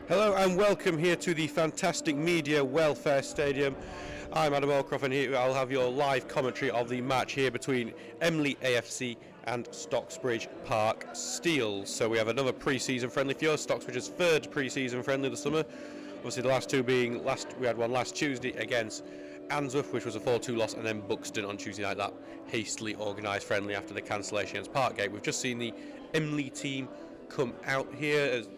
Hello and welcome here to the fantastic Media Welfare Stadium. I'm Adam Allcroft and here I'll have your live commentary of the match here between Emley AFC and Stocksbridge Park Steels. So we have another pre-season friendly for yours, Stocksbridge's third pre-season friendly this summer. Obviously the last two being, we had one last Tuesday against Answorth, which was a 4-2 loss, and then Buxton on Tuesday night, that hastily organised friendly after the cancellation against Parkgate. We've just seen the Emley team come out here as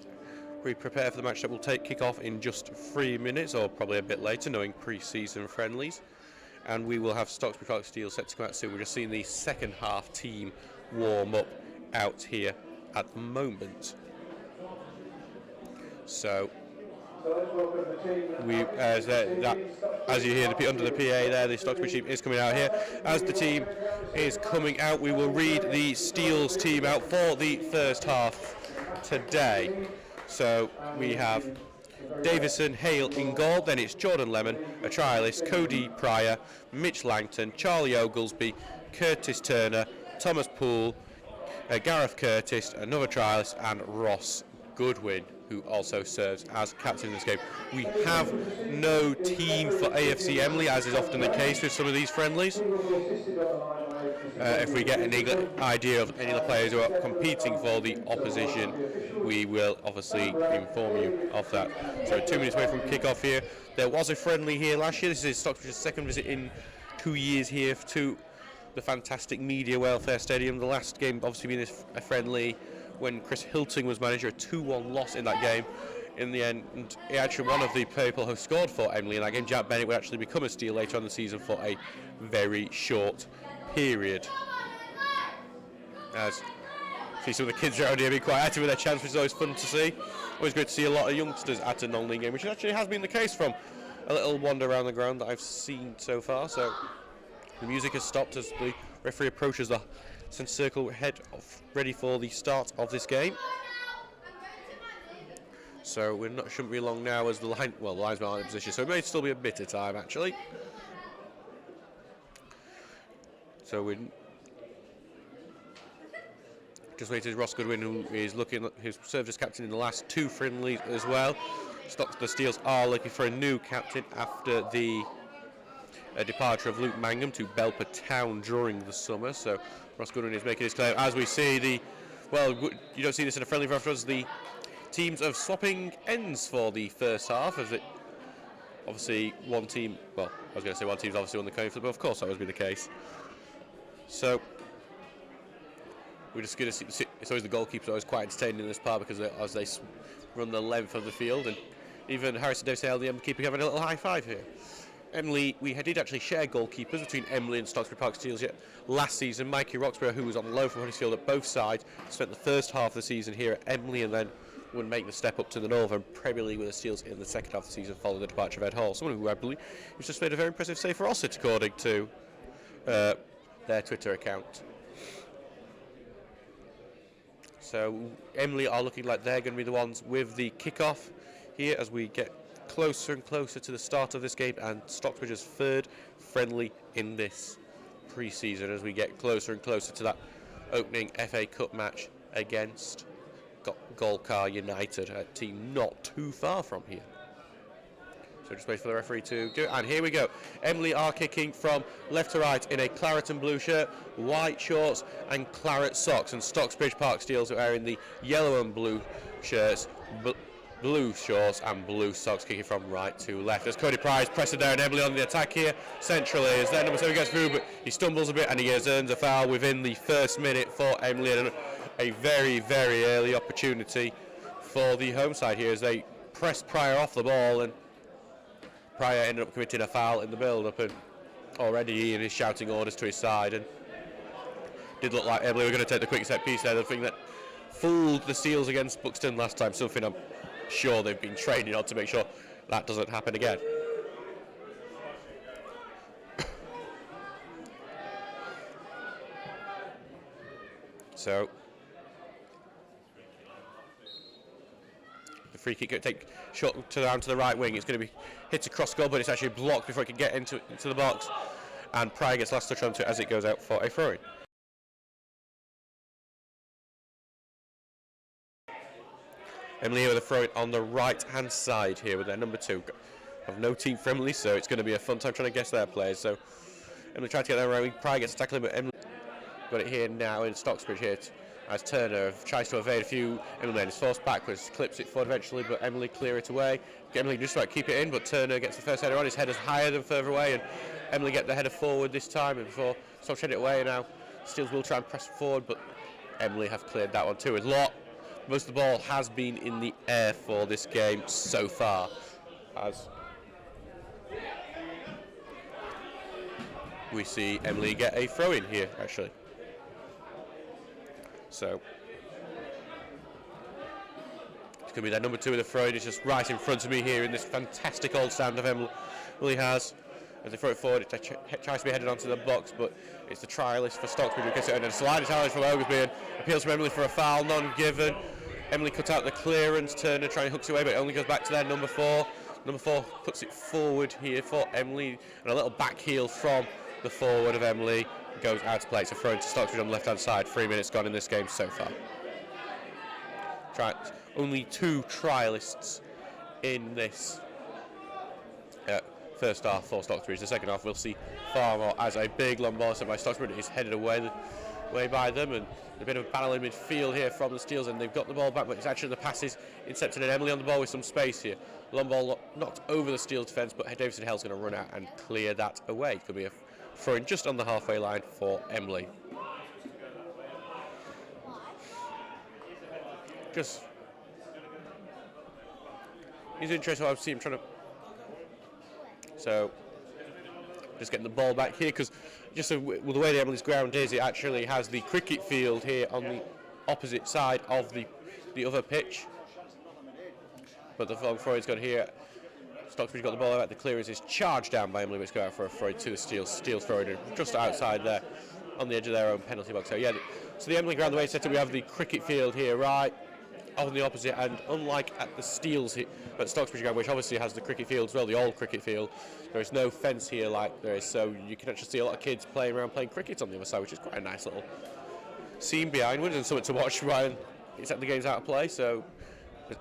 we prepare for the match that will kick off in just 3 minutes, or probably a bit later, knowing pre-season friendlies. And we will have Stocksbridge Park Steel set to come out soon. We're just seeing the second half team warm up out here at the moment. So as you hear under the PA there, the Stocksbridge team is coming out here. As the team is coming out, we will read the Steels team out for the first half today. So we have Davison Hale in goal, then it's Jordan Lemon, a trialist, Cody Pryor, Mitch Langton, Charlie Oglesby, Curtis Turner, Thomas Poole, Gareth Curtis, another trialist, and Ross Goodwin, who also serves as captain in this game. We have no team for AFC Emley, as is often the case with some of these friendlies. If we get any idea of any of the players who are competing for the opposition, we will obviously inform you of that. So 2 minutes away from kick-off here. There was a friendly here last year. This is Stocksbridge's second visit in 2 years here to the fantastic Media Welfare Stadium. The last game obviously being a friendly when Chris Hilton was manager, a 2-1 loss in that game. In the end, and actually one of the people who scored for Emley in that game, Jack Bennett, would actually become a Steel later on in the season for a very short period. As see some of the kids around here being quite active with their chants, which is always fun to see. Always great to see a lot of youngsters at a non-league game, which actually has been the case from a little wander around the ground that I've seen so far. So the music has stopped as the referee approaches the centre circle, ready for the start of this game. So shouldn't be long now as the linesmen aren't in position, so it may still be a bit of time actually. So we're just waiting for Ross Goodwin, who's served as captain in the last 2 friendlies as well. The Steels are looking for a new captain after the departure of Luke Mangum to Belper Town during the summer. So Ross Goodwin is making his claim. As we see you don't see this in a friendly for us, the teams of swapping ends for the first half, as it obviously one team, I was going to say one team's obviously on the coin flip, but of course that would be the case. So we're just going to see, it's always the goalkeepers are always quite entertaining in this part because as they run the length of the field, and even Harrison Davis-Hale, the keeper, having a little high five here. Emley, we did actually share goalkeepers between Emley and Stocksbridge Park Steels yet last season. Mikey Roxburgh, who was on loan from Huddersfield at both sides, spent the first half of the season here at Emley and then would make the step up to the Northern Premier League with the Steels in the second half of the season following the departure of Ed Hall. Someone who I believe has just made a very impressive save for Ossett according to their Twitter account. So Emley are looking like they're going to be the ones with the kick-off here as we get closer and closer to the start of this game, and Stocksbridge's third friendly in this pre-season as we get closer and closer to that opening FA Cup match against Golcar United, a team not too far from here. So just wait for the referee to do it, and here we go. Emley are kicking from left to right in a claret and blue shirt, white shorts and claret socks, and Stocksbridge Park Steels are wearing the yellow and blue shirts, blue shorts and blue socks, kicking from right to left. As Cody Pryor is pressing down Emley on the attack here centrally, as their number 7 gets through, but he stumbles a bit and he earns a foul within the first minute for Emley, and a very, very early opportunity for the home side here as they pressed Pryor off the ball, and Pryor ended up committing a foul in the build-up, and already Ian is shouting orders to his side, and did look like Emley were going to take the quick set piece there, the thing that fooled the Steels against Buxton last time, something I'm sure they've been training on to make sure that doesn't happen again. So the free kick going to take shot down to the right wing. It's going to be hit across goal, but it's actually blocked before it can get into the box, and Pryor gets last touch onto it as it goes out for a throw-in. Emley with a throw in on the right-hand side here with their number 2. Have no team for Emley, so it's going to be a fun time trying to guess their players. So Emley trying to get their right wing. Pryor gets tackling, but Emley got it here now in Stocksbridge here as Turner tries to evade a few. Emley then is forced backwards, clips it forward eventually, but Emley clear it away. Emley just about keep it in, but Turner gets the first header on. His header's higher than further away, and Emley get the header forward this time, and before Stocksbridge head it away. Now Steels will try and press forward, but Emley have cleared that one too. A lot. Most of the ball has been in the air for this game so far, as we see Emley get a throw in here actually. So it's going to be their number 2 with a throw in. It's just right in front of me here in this fantastic old stand of Emley has. As they throw it forward, it tries to be headed onto the box, but it's the trialist for Stocksbridge who gets it, and a sliding challenge from Oglesby, and appeals from Emley for a foul, none given. Emley cut out the clearance, Turner trying to hook it away, but it only goes back to their number 4. Number 4 puts it forward here for Emley, and a little back heel from the forward of Emley goes out to play. It's a throw into Stocksbridge on the left-hand side. 3 minutes gone in this game so far. Only 2 trialists in this first half for Stocksbridge. The second half we'll see far more, as a big long ball sent by Stocksbridge is headed away by them, and a bit of a battle in midfield here from the Steels, and they've got the ball back, but it's actually the passes intercepted, and Emley on the ball with some space here. Long ball knocked over the Steels defence, but Davison Hell's going to run out and clear that away. It could be a throw in just on the halfway line for Emley. Just he's interesting. I see him trying to. So just getting the ball back here, because just with the way the Emley's ground is, it actually has the cricket field here on the opposite side of the other pitch. But the long throw is gone here. Stocksbridge got the ball out. The clearance is charged down by Emley, which go out for a throw to the Steels. Steels throw it just outside there on the edge of their own penalty box. So yeah, so the Emley ground, the way it's set up, we have the cricket field here right on the opposite, and unlike at the Steels at Stocksbridge ground, which obviously has the cricket field as well, the old cricket field, there is no fence here like there is, so you can actually see a lot of kids playing around playing cricket on the other side, which is quite a nice little scene behindwards and something to watch while it's at the game's out of play. So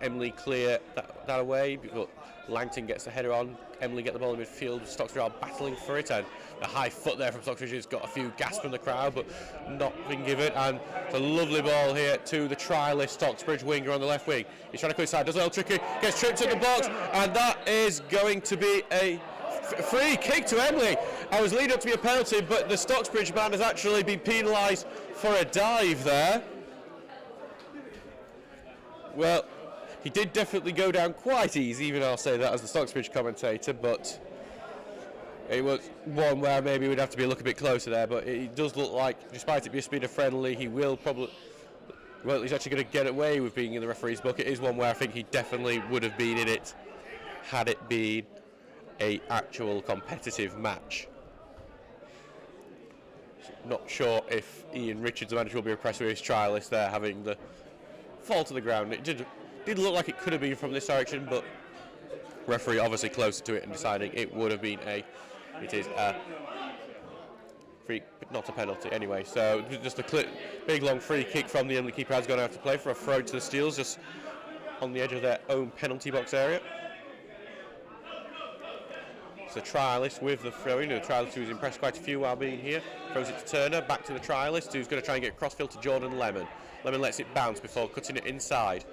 Emley clear that away, but Langton gets the header on. Emley get the ball in midfield. Stocksbridge are battling for it, and a high foot there from Stocksbridge has got a few gasps from the crowd, but not been given. And it's a lovely ball here to the trialist Stocksbridge winger on the left wing. He's trying to cut inside, does a little tricky, gets tripped in the box, and that is going to be a free kick to Emley. I was leading up to be a penalty, but the Stocksbridge man has actually been penalised for a dive there. Well, he did definitely go down quite easy, even I'll say that as the Stocksbridge commentator, but it was one where maybe we'd have to be a look a bit closer there. But it does look like, despite it being a friendly, he will probably, well, he's actually going to get away with being in the referee's book. It is one where I think he definitely would have been in it had it been a actual competitive match. Not sure if Ian Richards, the manager, will be impressed with his trialist there having the fall to the ground. It did look like it could have been from this direction, but referee obviously closer to it and deciding it would have been it is a free, but not a penalty anyway. So just a big long free kick from the Emley keeper has gone out to play for a throw to the Steels, just on the edge of their own penalty box area. So trialist with the throw-in. The trialist who's impressed quite a few while being here throws it to Turner, back to the trialist who's going to try and get crossfield to Jordan Lemon. Lemon lets it bounce before cutting it inside.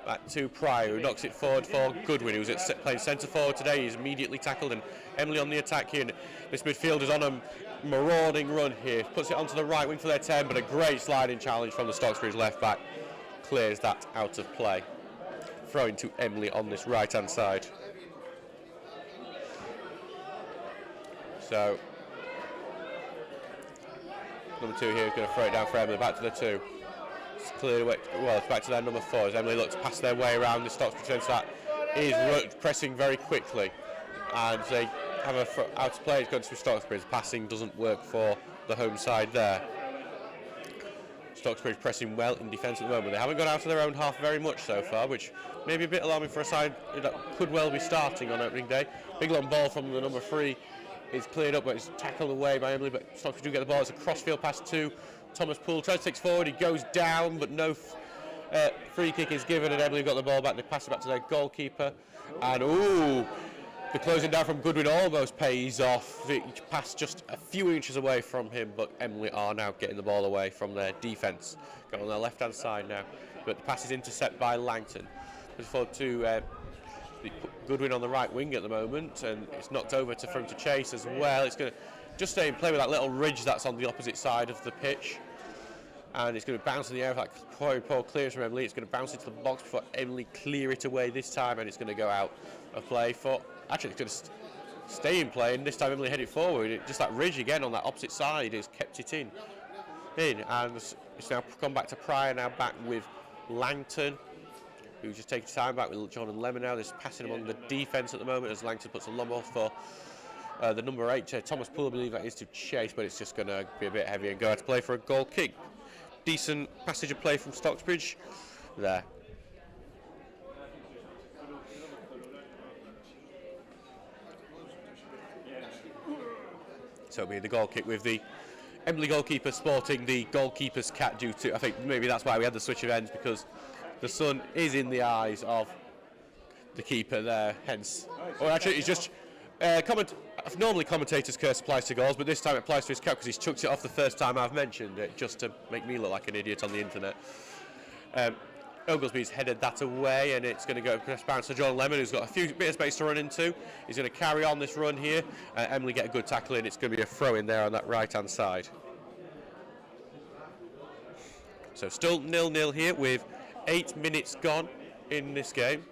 Back to Pryor, who knocks it forward for Goodwin, who's playing centre forward today. He's immediately tackled, and Emley on the attack here. And this midfield is on a marauding run here. Puts it onto the right wing for their 10, but a great sliding challenge from the Stocksbridge left back clears that out of play. Throwing to Emley on this right hand side. So number 2 here is going to throw it down for Emley. Back to the 2. Cleared away. Well, it's back to their number 4 as Emley looks to pass their way around the Stocksbridge defence that is pressing very quickly, and they have a out of play. It's going to Stocksbridge. Passing doesn't work for the home side there. Stocksbridge pressing well in defence at the moment. They haven't gone out of their own half very much so far, which may be a bit alarming for a side that could well be starting on opening day. Big long ball from the number 3 is cleared up, but it's tackled away by Emley. But Stocksbridge do get the ball. It's a crossfield pass to Thomas Poole. Tries to take forward. He goes down, but no Free kick is given and Emley got the ball back. They pass it back to their goalkeeper. And ooh, the closing down from Goodwin almost pays off. The pass just a few inches away from him, but Emley are now getting the ball away from their defence. Got on their left-hand side now, but the pass is intercepted by Langton. Looking forward to Goodwin on the right wing at the moment, and it's knocked over for him to chase as well. It's going to just stay in play with that little ridge that's on the opposite side of the pitch. And it's going to bounce in the air with that poor clearance from Emley. It's going to bounce into the box before Emley clear it away this time, and it's going to go out of play for... Actually, it's going to stay in play, and this time Emley headed forward. Just that ridge again on that opposite side has kept it in. And it's now gone back to Pryor, now back with Langton, who's just taking time back with John and Lemon now. They're passing among the defence at the moment as Langton puts a lump off for the number 8, Thomas Poole, I believe that is, to chase, but it's just going to be a bit heavy and go out to play for a goal kick. Decent passage of play from Stocksbridge there. So it'll be the goal kick with the Emley goalkeeper sporting the goalkeeper's cap due to, I think maybe that's why we had the switch of ends, because the sun is in the eyes of the keeper there, hence. Or actually, it's just normally commentators' curse applies to goals, but this time it applies to his cap because he's chucked it off the first time I've mentioned it, just to make me look like an idiot on the internet. Oglesby's headed that away, and it's going to go press bounce to John Lemon, who's got a few bit of space to run into. He's going to carry on this run here. Emley get a good tackle in. It's going to be a throw in there on that right-hand side. So still 0-0 here with 8 minutes gone in this game.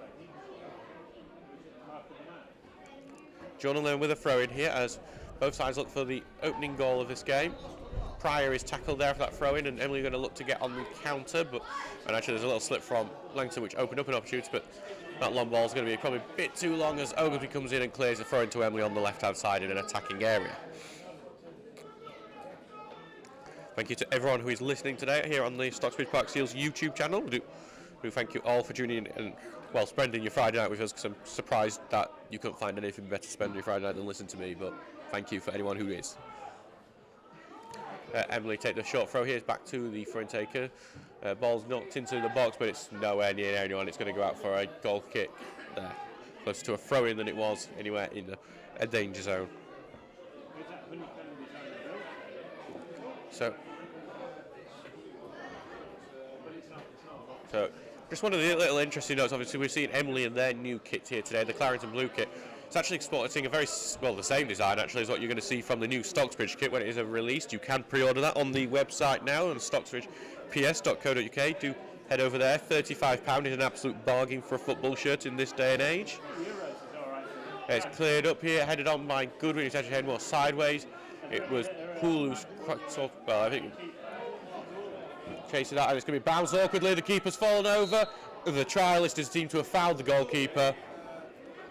John Lemon with a throw in here as both sides look for the opening goal of this game. Pryor is tackled there for that throw in, and Emley are going to look to get on the counter, and actually there's a little slip from Langton which opened up an opportunity, but that long ball is going to be probably a bit too long as Oglesby comes in and clears the throw into Emley on the left hand side in an attacking area. Thank you to everyone who is listening today here on the Stocksbridge Park Seals YouTube channel. We do thank you all for tuning in and, well, spending your Friday night with us, because I'm surprised that you couldn't find anything better to spend your Friday night than listen to me, but thank you for anyone who is. Emley take the short throw here, back to the throw taker. Ball's knocked into the box, but it's nowhere near anyone. It's going to go out for a goal kick there. Closer to a throw in than it was anywhere in a danger zone. So just one of the little interesting notes, obviously we've seen Emley in their new kit here today, the Clarendon blue kit. It's actually sporting a very, well, the same design actually as what you're going to see from the new Stocksbridge kit when it is released. You can pre-order that on the website now on stocksbridgeps.co.uk. Do head over there. £35 is an absolute bargain for a football shirt in this day and age. It's cleared up here, headed on by Goodwin, who's actually heading more sideways. It was Poole who's quite off, well, I think chasing that, and it's going to be bounced awkwardly. The keeper's fallen over. The trialist is deemed to have fouled the goalkeeper,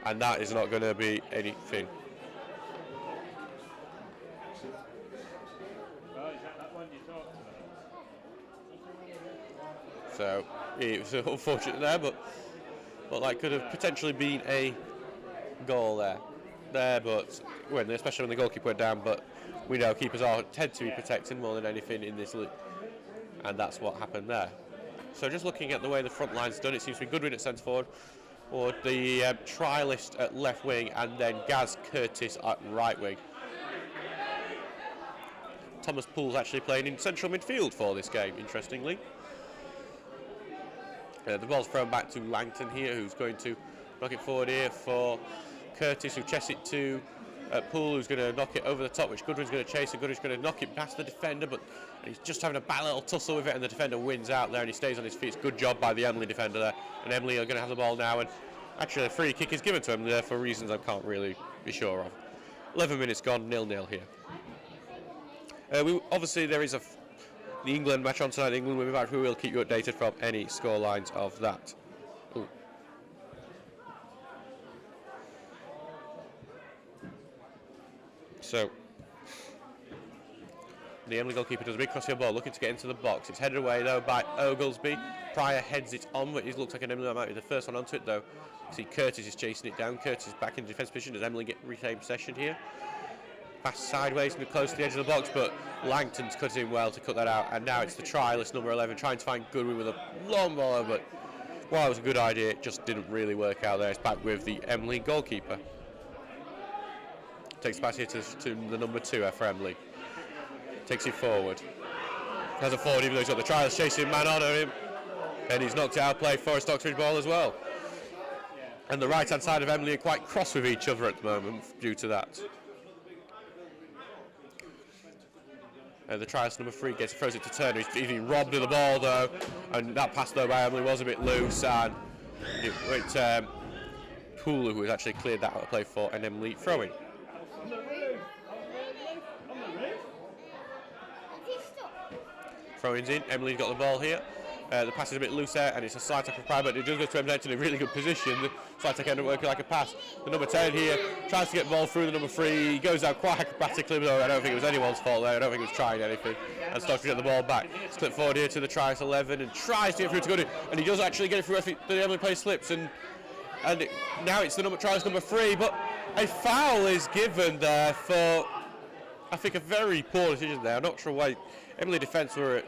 and that is not going to be anything. So it was unfortunate there, but that could have potentially been a goal there. But especially when the goalkeeper went down. But we know keepers tend to be protected more than anything in this league, and that's what happened there. So just looking at the way the front line's done, it seems to be Goodwin at centre forward, or the trialist at left wing, and then Gaz Curtis at right wing. Thomas Poole's actually playing in central midfield for this game, interestingly. The ball's thrown back to Langton here, who's going to knock it forward here for Curtis, who chests it to Poole, who's going to knock it over the top, which Goodwin's going to chase, and Goodwin's going to knock it past the defender, but he's just having a bad little tussle with it, and the defender wins out there, and he stays on his feet. It's good job by the Emley defender there, and Emley are going to have the ball now, and actually a free kick is given to him there for reasons I can't really be sure of. 11 minutes gone, 0-0 here. Obviously there is the England match on tonight. England will be back. We will keep you updated from any score lines of that. Ooh. So the Emley goalkeeper does a big cross-field ball, looking to get into the box. It's headed away though by Oglesby. Pryor heads it on, but it looks like an Emley might be the first one onto it though. You see Curtis is chasing it down. Curtis is back in defence position as Emley retain possession here. pass sideways and close to the edge of the box, but Langton's cut in well to cut that out, and now it's the trialist number 11 trying to find Goodwin with a long ball, but while it was a good idea, it just didn't really work out there. It's back with the Emley goalkeeper. Takes the pass here to the number 2 for Emley. Takes it forward. Has a forward even though he's got the trialist chasing man on him, and he's knocked out play for a Stocksbridge ball as well. And the right hand side of Emley are quite cross with each other at the moment due to that. The trialist number 3 throws it to Turner. He's been robbed of the ball though, and that pass though by Emley was a bit loose, and it went Hulu, who has actually cleared that out of play for an Emley throw-in. Throw-ins in, Emley's got the ball here. The pass is a bit loose there, and it's a side tackle prime, but it does go to Emley in a really good position. The side tackle ended up working like a pass. The number 10 here tries to get the ball through the number 3. He goes out quite acrobatically, though I don't think it was anyone's fault there. I don't think he was trying anything. And starts to get the ball back. Slip forward here to the trialist 11 and tries to get through to Goodwin, and he does actually get it through. I think the Emley player slips, and now it's the trialist number 3, but a foul is given there for, I think, a very poor decision there. I'm not sure why Emley defence were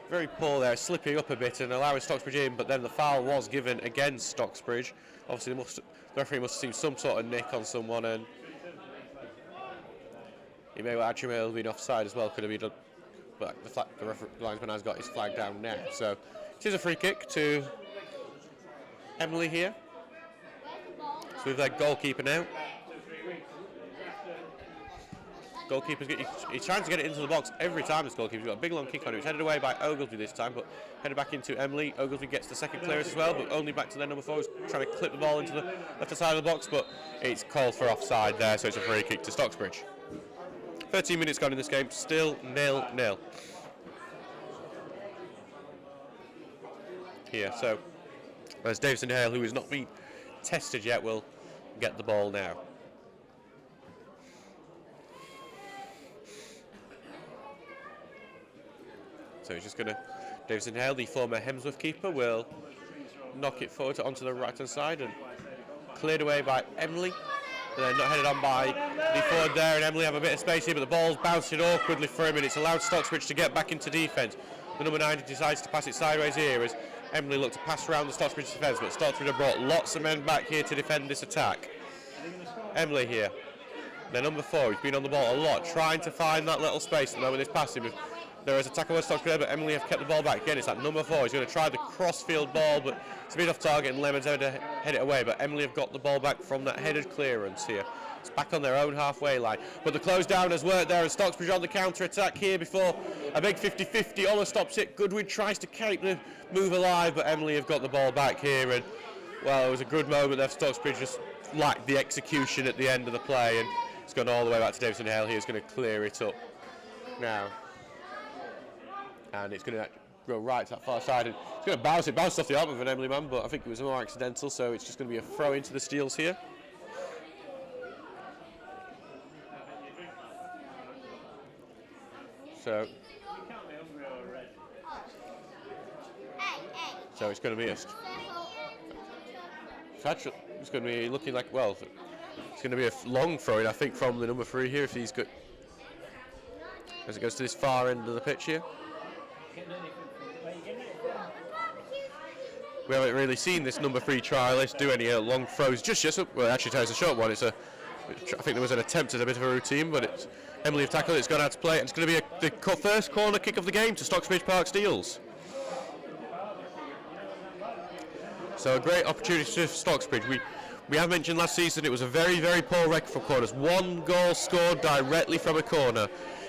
very poor there, slipping up a bit and allowing Stocksbridge in, but then the foul was given against Stocksbridge. Obviously, the referee must have seen some sort of nick on someone, and he may well actually have been offside as well, could have been done, but the linesman has got his flag down now. So it is a free kick to Emley here. So we've got goalkeeper now. Goalkeeper's he's trying to get it into the box every time. This goalkeeper's got a big long kick on it. It's headed away by Oglesby this time, but headed back into Emley. Oglesby gets the second clearance as well, but only back to their number 4. He's trying to clip the ball into the left side of the box, but it's called for offside there, so it's a free kick to Stocksbridge. 13 minutes gone in this game, still 0-0. Here, so as Davison Hale, who has not been tested yet, will get the ball now. So he's just going to, Davison Hale, the former Hemsworth keeper, will knock it forward onto the right-hand side and cleared away by Emley. And then not headed on by the forward there, and Emley have a bit of space here, but the ball's bouncing awkwardly for him, and it's allowed Stocksbridge to get back into defence. The number 9 decides to pass it sideways here as Emley looked to pass around the Stocksbridge defence, but Stocksbridge have brought lots of men back here to defend this attack. Emley here. Their number 4, he's been on the ball a lot, trying to find that little space at the moment he's passing. There is a tackle with Stocksbridge, but Emley have kept the ball back. Again, it's that number 4. He's going to try the cross-field ball, but it's a bit off target, and Lemon's going to head it away. But Emley have got the ball back from that headed clearance here. It's back on their own halfway line. But the close down has worked there, and Stocksbridge on the counter-attack here before a big 50-50. Almost stops it. Goodwin tries to keep the move alive, but Emley have got the ball back here. And, well, it was a good moment there for Stocksbridge, just like the execution at the end of the play. And it's gone all the way back to Davison Hale. He's going to clear it up now. And it's going to go right to that far side, and it's going to bounce. It bounced off the arm of an Emley man, but I think it was more accidental, so it's just going to be a throw into the Steels here. So it's going to be it's going to be looking like, well, it's going to be a long throw in, I think, from the number 3 here, if he's good, as it goes to this far end of the pitch here. We haven't really seen this number 3 trialist do any long throws just yet. Well, actually, it's a short one. I think there was an attempt at a bit of a routine, but it's Emley have tackled it. It's gone out to play, and it's going to be the first corner kick of the game to Stocksbridge Park Steels. So a great opportunity for Stocksbridge. We have mentioned last season it was a very, very poor record for corners. 1 goal scored directly from a corner.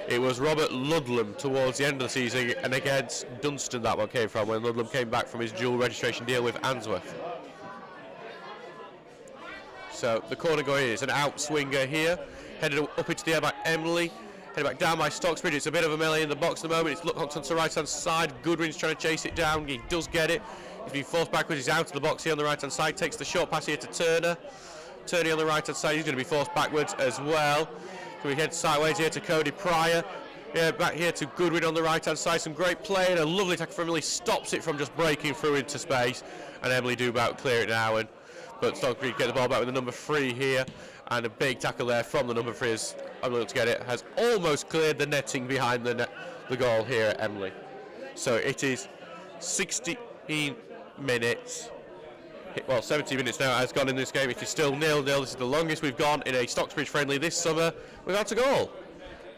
It was Robert Ludlam towards the end of the season, and against Dunstan that one came from, when Ludlam came back from his dual registration deal with Answorth. So the corner going in, it's an outswinger here, headed up into the air by Emley, headed back down by Stocksbridge. It's a bit of a melee in the box at the moment. It's looked onto the right hand side. Goodwin's trying to chase it down. He does get it. He's been forced backwards. He's out of the box here on the right hand side. Takes the short pass here to Turner. Turner on the right hand side. He's going to be forced backwards as well. So we head sideways here to Cody Pryor. Yeah, back here to Goodwin on the right hand side. Some great play and a lovely tackle from Emley. Stops it from just breaking through into space. And Emley do about clear it now. But Stocksbridge get the ball back with the number 3 here. And a big tackle there from the number 3 as I'm able to get it. Has almost cleared the netting behind the goal here at Emley. So it is 16 minutes. Well, 70 minutes now has gone in this game. It is still 0-0. This is the longest we've gone in a Stocksbridge friendly this summer without a goal.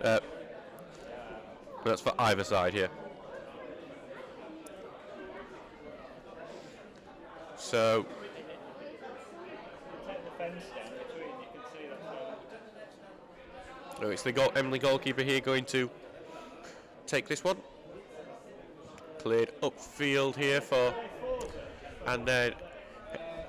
That's for either side here. So it's the Emley goalkeeper here going to take this one. Cleared upfield here and then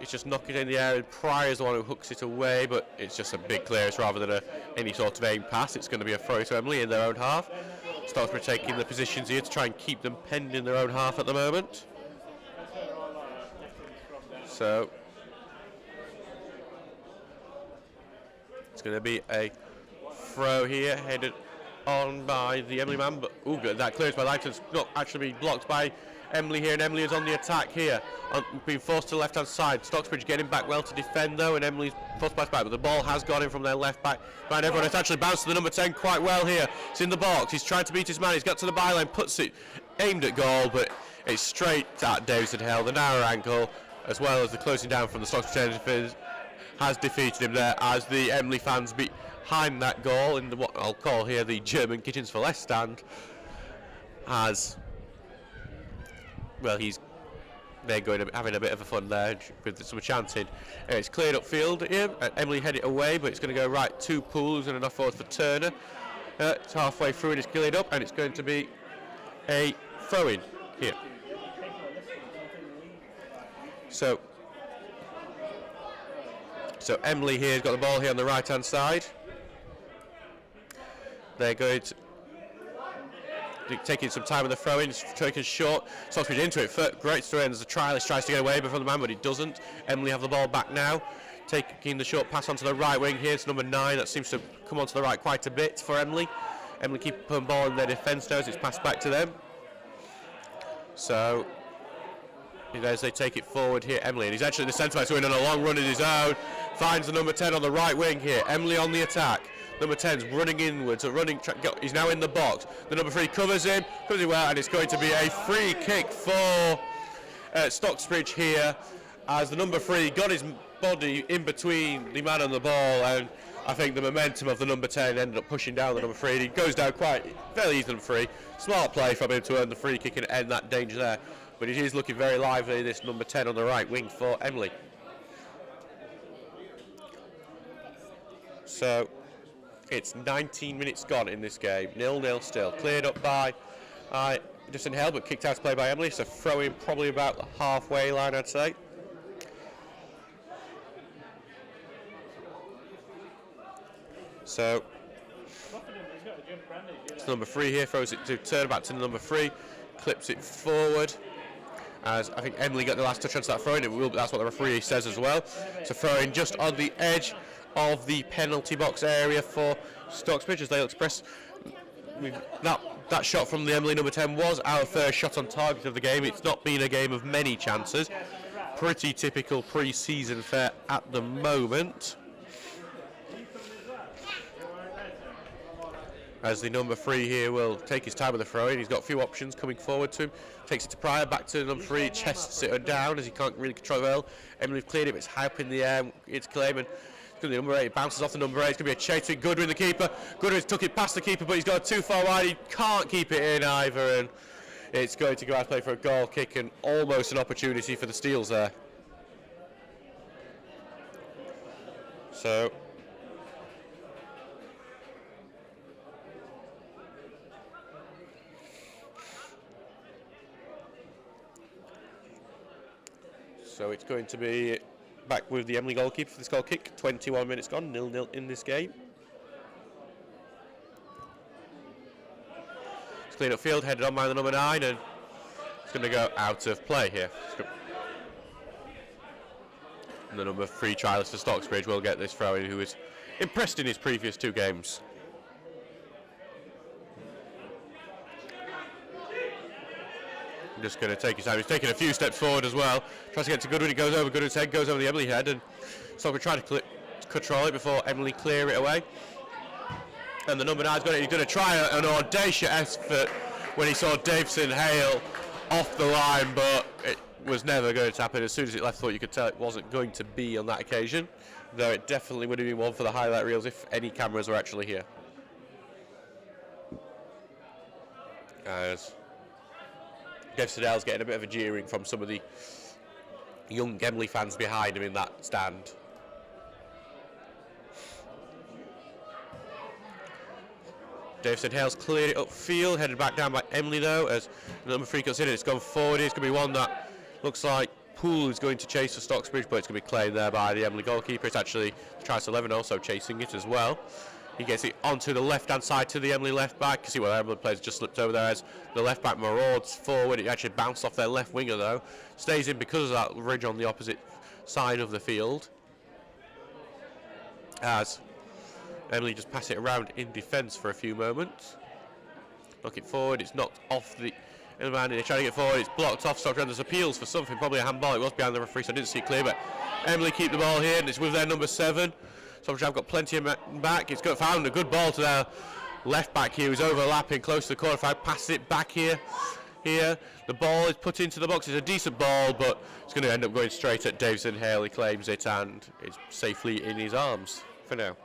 it's just knocking it in the air, and Pryor is the one who hooks it away, but it's just a big clearance rather than any sort of aim pass. It's going to be a throw to Emley in their own half. Stocksbridge taking the positions here to try and keep them penned in their own half at the moment. So it's going to be a throw here, headed on by the Emley man, but that clearance by Langton's not actually being blocked by Emley here, and Emley is on the attack here, being forced to the left hand side. Stocksbridge getting back well to defend though, and Emley's forced back, but the ball has gone in from their left back behind everyone. It's actually bounced to the number 10 quite well here. It's in the box, he's trying to beat his man, he's got to the byline, puts it aimed at goal, but it's straight at Davison Hell. The narrow ankle, as well as the closing down from the Stocksbridge defenders, has defeated him there, as the Emley fans behind that goal in what I'll call here the German Kitchens for Less stand has, well, they're going to having a bit of a fun there with some chanting. It's cleared upfield here. Emley head it away, but it's going to go right to Pools and enough forward for Turner. It's halfway through and it's cleared up, and it's going to be a throw-in here. So Emley here has got the ball here on the right-hand side. They're going to taking some time on the throw-in, taking short, Stocksbridge into it, great throw in as the trialist tries to get away before the man, but he doesn't. Emley have the ball back now, taking the short pass onto the right wing here. It's number 9, that seems to come onto the right quite a bit for Emley. Emley keep putting ball in their defence now as it's passed back to them. So as they take it forward here, Emley, and he's actually the centre back, so in on a long run of his own, finds the number 10 on the right wing here. Emley on the attack. Number 10's running inwards, he's now in the box. The number 3 covers him well, and it's going to be a free kick for Stocksbridge here, as the number 3 got his body in between the man and the ball, and I think the momentum of the number 10 ended up pushing down the number 3. He goes down quite fairly easily, number 3. Smart play from him to earn the free kick and end that danger there. But it is looking very lively, this number 10 on the right wing for Emley. So it's 19 minutes gone in this game, 0-0 still. Cleared up by Justin Hell, but kicked out to play by Emley, so throw in probably about the halfway line, I'd say. So it's number 3 here, throws it to turn back to number 3, clips it forward, as I think Emley got the last touch on that throw in. That's what the referee says as well. So throwing just on the edge of the penalty box area for Stocksbridge, as they'll express. That shot from the Emley number 10 was our first shot on target of the game. It's not been a game of many chances. Pretty typical pre-season fare at the moment. As the number 3 here will take his time with the throw-in. He's got a few options coming forward to him. Takes it to Pryor, back to number 3, chests it down as he can't really control it well. Emley cleared it, but it's high up in the air. It's claim, and it's going to be number 8. It bounces off the number 8. It's going to be a chase to Goodwin, the keeper. Goodwin took it past the keeper, but he's gone too far wide. He can't keep it in either, and it's going to go out to play for a goal kick, and almost an opportunity for the Steels there. So it's going to be back with the Emley goalkeeper for this goal kick. 21 minutes gone, 0-0 in this game. It's clean up field, headed on by the number 9, and it's going to go out of play here. And the number 3 trialist for Stocksbridge will get this throw in, who was impressed in his previous 2 games. Just going to take his time. He's taking a few steps forward as well. Tries to get to Goodwin. It goes over Goodwin's head, goes over the Emley head, and Stockbridge trying to control it before Emley clear it away. And the number 9's got it. He's going to try an audacious effort when he saw Davison Hale off the line, but it was never going to happen. As soon as it left, thought you could tell it wasn't going to be on that occasion, though it definitely would have been one for the highlight reels if any cameras were actually here. As Davison Hale's getting a bit of a jeering from some of the young Emley fans behind him in that stand. Davison Hale's cleared it upfield, headed back down by Emley though, as the number 3 cuts in and it's gone forward. It's going to be one that looks like Poole is going to chase for Stocksbridge, but it's going to be claimed there by the Emley goalkeeper. It's actually Trice 11 also chasing it as well. He gets it onto the left-hand side to the Emley left back. You see what the Emley players just slipped over there as the left back marauds forward. It actually bounced off their left winger though. Stays in because of that ridge on the opposite side of the field. As Emley just pass it around in defence for a few moments. Knock it forward, it's knocked off the man, and they're trying to get forward, it's blocked off. Stockbridge, there's appeals for something, probably a handball. It was behind the referee, so I didn't see it clear, but Emley keep the ball here, and it's with their number 7. Stockbridge have got plenty of back. It's got found a good ball to their left back here, who's overlapping close to the corner flag, passes it back here. The ball is put into the box. It's a decent ball, but it's going to end up going straight at Davison Hale. He claims it, and it's safely in his arms for now.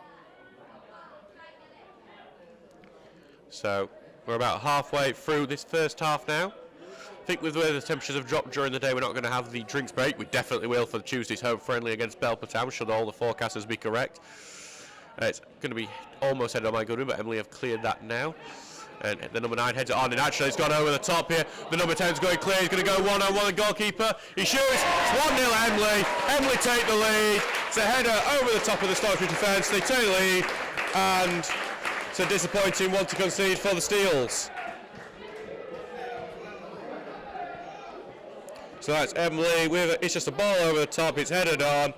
So we're about halfway through this first half now. I think with the way the temperatures have dropped during the day, we're not going to have the drinks break. We definitely will for Tuesday's home friendly against Belper Town, should all the forecasters be correct. It's going to be almost headed on by Goodwin, but Emley have cleared that now. And the number 9 heads it on, and actually it's gone over the top here. The number 10's going clear. He's going to go one-on-one with the goalkeeper. He shoots. It's 1-0 Emley. Emley take the lead. It's a header over the top of the Stockbridge defence. They take the lead, and it's a disappointing one to concede for the Steels. So that's Emley with it's just a ball over the top. It's headed on.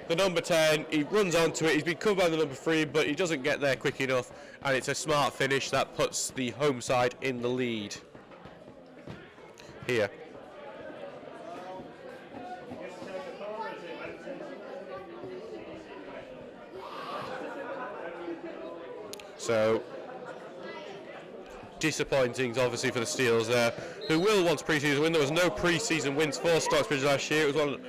The number 10, he runs onto it. He's been covered by the number 3, but he doesn't get there quick enough. And it's a smart finish that puts the home side in the lead here. So, disappointing obviously for the Steels there, who will want a pre-season win. There was no pre-season wins for Stocksbridge last year. It was one of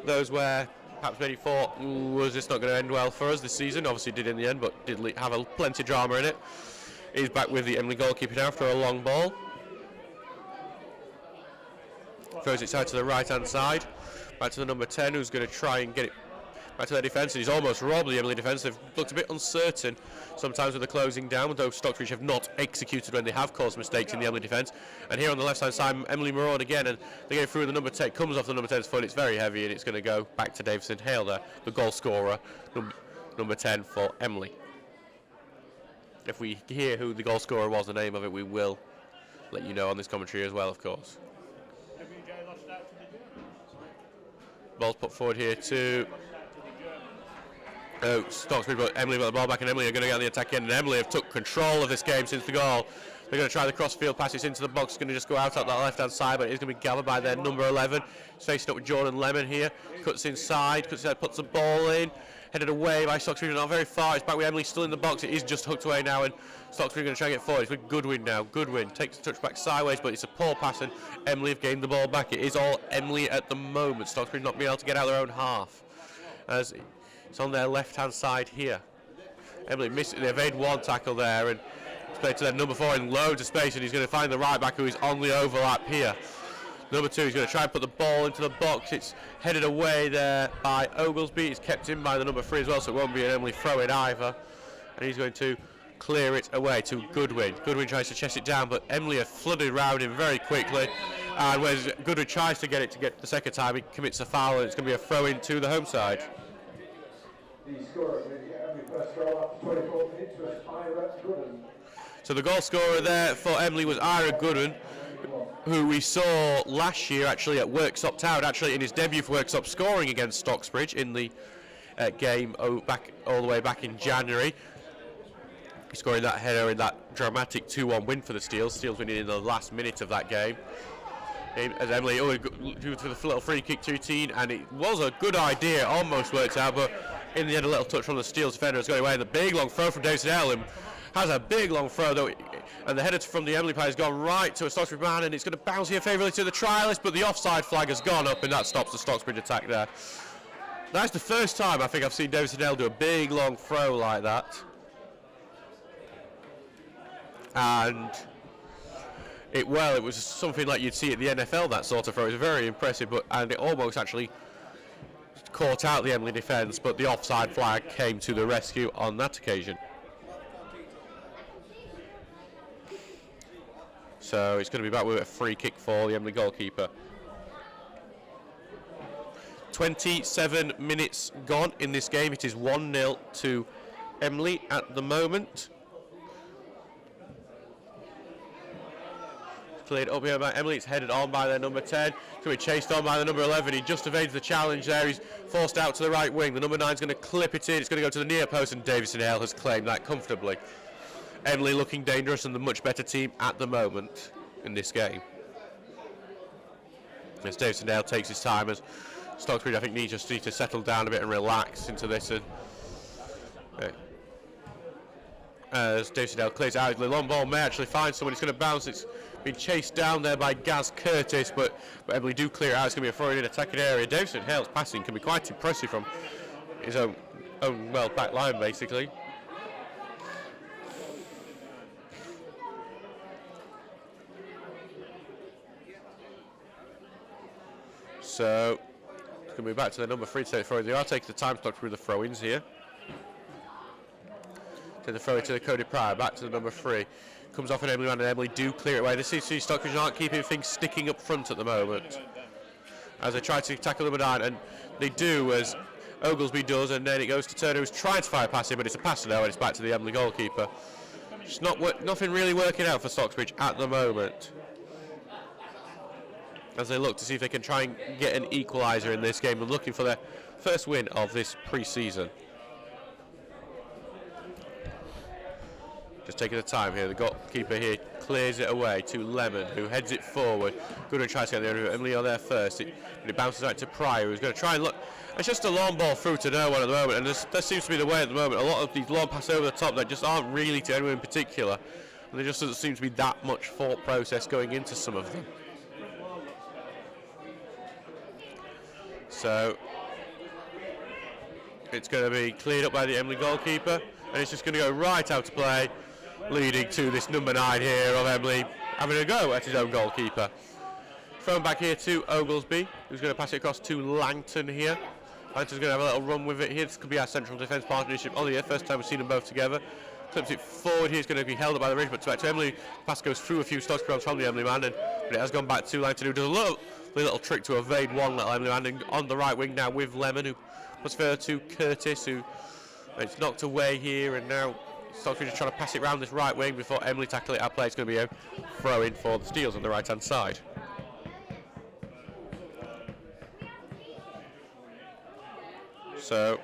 those where perhaps many thought, was this not going to end well for us this season? Obviously did in the end, but did have plenty of drama in it. He's back with the Emley goalkeeper now after a long ball. Throws it out to the right-hand side. Back to the number 10, who's going to try and get it back to their defence. And he's almost robbed the Emley defence. They've looked a bit uncertain sometimes with the closing down, though Stockbridge have not executed when they have caused mistakes in the Emley defence. And here on the left-hand side, Emley maraud again, and they get through the number 10. Comes off the number 10's foot. It's very heavy, and it's going to go back to Davison Hale there, the goal scorer, number 10 for Emley. If we hear who the goal scorer was, the name of it, we will let you know on this commentary as well, of course. Ball's put forward here to Stocksbridge, but Emley got the ball back, and Emley are going to get on the attack end, and Emley have took control of this game since the goal. They're going to try the cross-field pass. It's into the box. It's going to just go out at that left-hand side, but it's going to be gathered by their number 11. He's facing up with Jordan Lemon here. Cuts inside, puts the ball in. Headed away by Stocksbridge, not very far. It's back with Emley still in the box. It is just hooked away now, and Stocksbridge going to try and get forward. It's with Goodwin now. Goodwin takes the touch back sideways, but it's a poor pass, and Emley have gained the ball back. It is all Emley at the moment. Stocksbridge not being able to get out of their own half, as it's on their left-hand side here. Emley missed it. They evade one tackle there, and it's played to their number 4 in loads of space, and he's going to find the right back who is on the overlap here. Number 2 is going to try and put the ball into the box. It's headed away there by Oglesby. It's kept in by the number 3 as well, so it won't be an Emley throw-in either. And he's going to clear it away to Goodwin. Goodwin tries to chest it down, but Emley have flooded around him very quickly. And when Goodwin tries to get it the second time, he commits a foul, and it's going to be a throw-in to the home side. So the goal scorer there for Emley was Ira Goodwin, who we saw last year actually at Worksop Town, actually in his debut for Worksop, scoring against Stocksbridge in the game all the way back in January. He's scoring that header in that dramatic 2-1 win for the Steels. Steels winning in the last minute of that game. As Emley for the little free kick to routine, and it was a good idea, almost worked out, but In the end, a little touch from the Steel's defender has got away. The big long throw from David Allen has a big long throw though, and the header from the Emley player has gone right to a Stocksbridge man, and it's going to bounce here favourably to the trialist, but the offside flag has gone up, and that stops the Stocksbridge attack there. That's the first time I think I've seen David Siddell do a big long throw like that. And it was something like you'd see at the NFL, that sort of throw. It was very impressive, and it almost actually caught out the Emley defence, but the offside flag came to the rescue on that occasion. So it's going to be back with a free kick for the Emley goalkeeper. 27 minutes gone in this game. It is 1-0 to Emley at the moment. Played up here by Emley. It's headed on by their number 10. It's going to be chased on by the number 11. He just evades the challenge there. He's forced out to the right wing. The number 9 is going to clip it in. It's going to go to the near post, and Davison Hale has claimed that comfortably. Emley looking dangerous and the much better team at the moment in this game. As Davison Hale takes his time, as Stocksbridge I think need to settle down a bit and relax into this. And as Davison Hale clears out, the long ball may actually find someone. It's going to bounce. It's been chased down there by Gaz Curtis, but Emley do clear it out. It's going to be a throw in attacking area. Davison Hale's passing can be quite impressive from his own back line, basically. So it's going to be back to the number 3 to take the throw. They are taking the time to through the throw-ins here. Take the throw in to the Cody Pryor, back to the number 3. Comes off an Emley man, and Emley do clear it away. The CC Stockbridge aren't keeping things sticking up front at the moment, as they try to tackle number 9, and they do, as Oglesby does, and then it goes to Turner, who's trying to fire past him, but it's a pass now, and it's back to the Emley goalkeeper. Just nothing really working out for Stocksbridge at the moment, as they look to see if they can try and get an equaliser in this game. They're looking for their first win of this pre-season. Just taking the time here, the goalkeeper here clears it away to Lemon, who heads it forward. Goodwin tries to get the other. Emley are there first, but it bounces out to Pryor, who's going to try and look. It's just a long ball through to no one at the moment, and that seems to be the way at the moment. A lot of these long passes over the top that just aren't really to anyone in particular, and there just doesn't seem to be that much thought process going into some of them. So it's going to be cleared up by the Emley goalkeeper, and it's just going to go right out to play, leading to this number 9 here of Emley having a go at his own goalkeeper. Thrown back here to Oglesby, who's going to pass it across to Langton here. Langton's going to have a little run with it here. This could be our central defence partnership on the year. First time we've seen them both together. Clips it forward here. It's going to be held up by the ridge, but back to Emley. Pass goes through a few stocks from the Emley man, but it has gone back to Langton, who does a little trick to evade one little Emley man. And on the right wing now with Lemon, who puts further to Curtis, who it's knocked away here, and now Stocksbridge is trying to pass it round this right wing before Emley tackle it out play. It's going to be a throw in for the Steels on the right hand side. So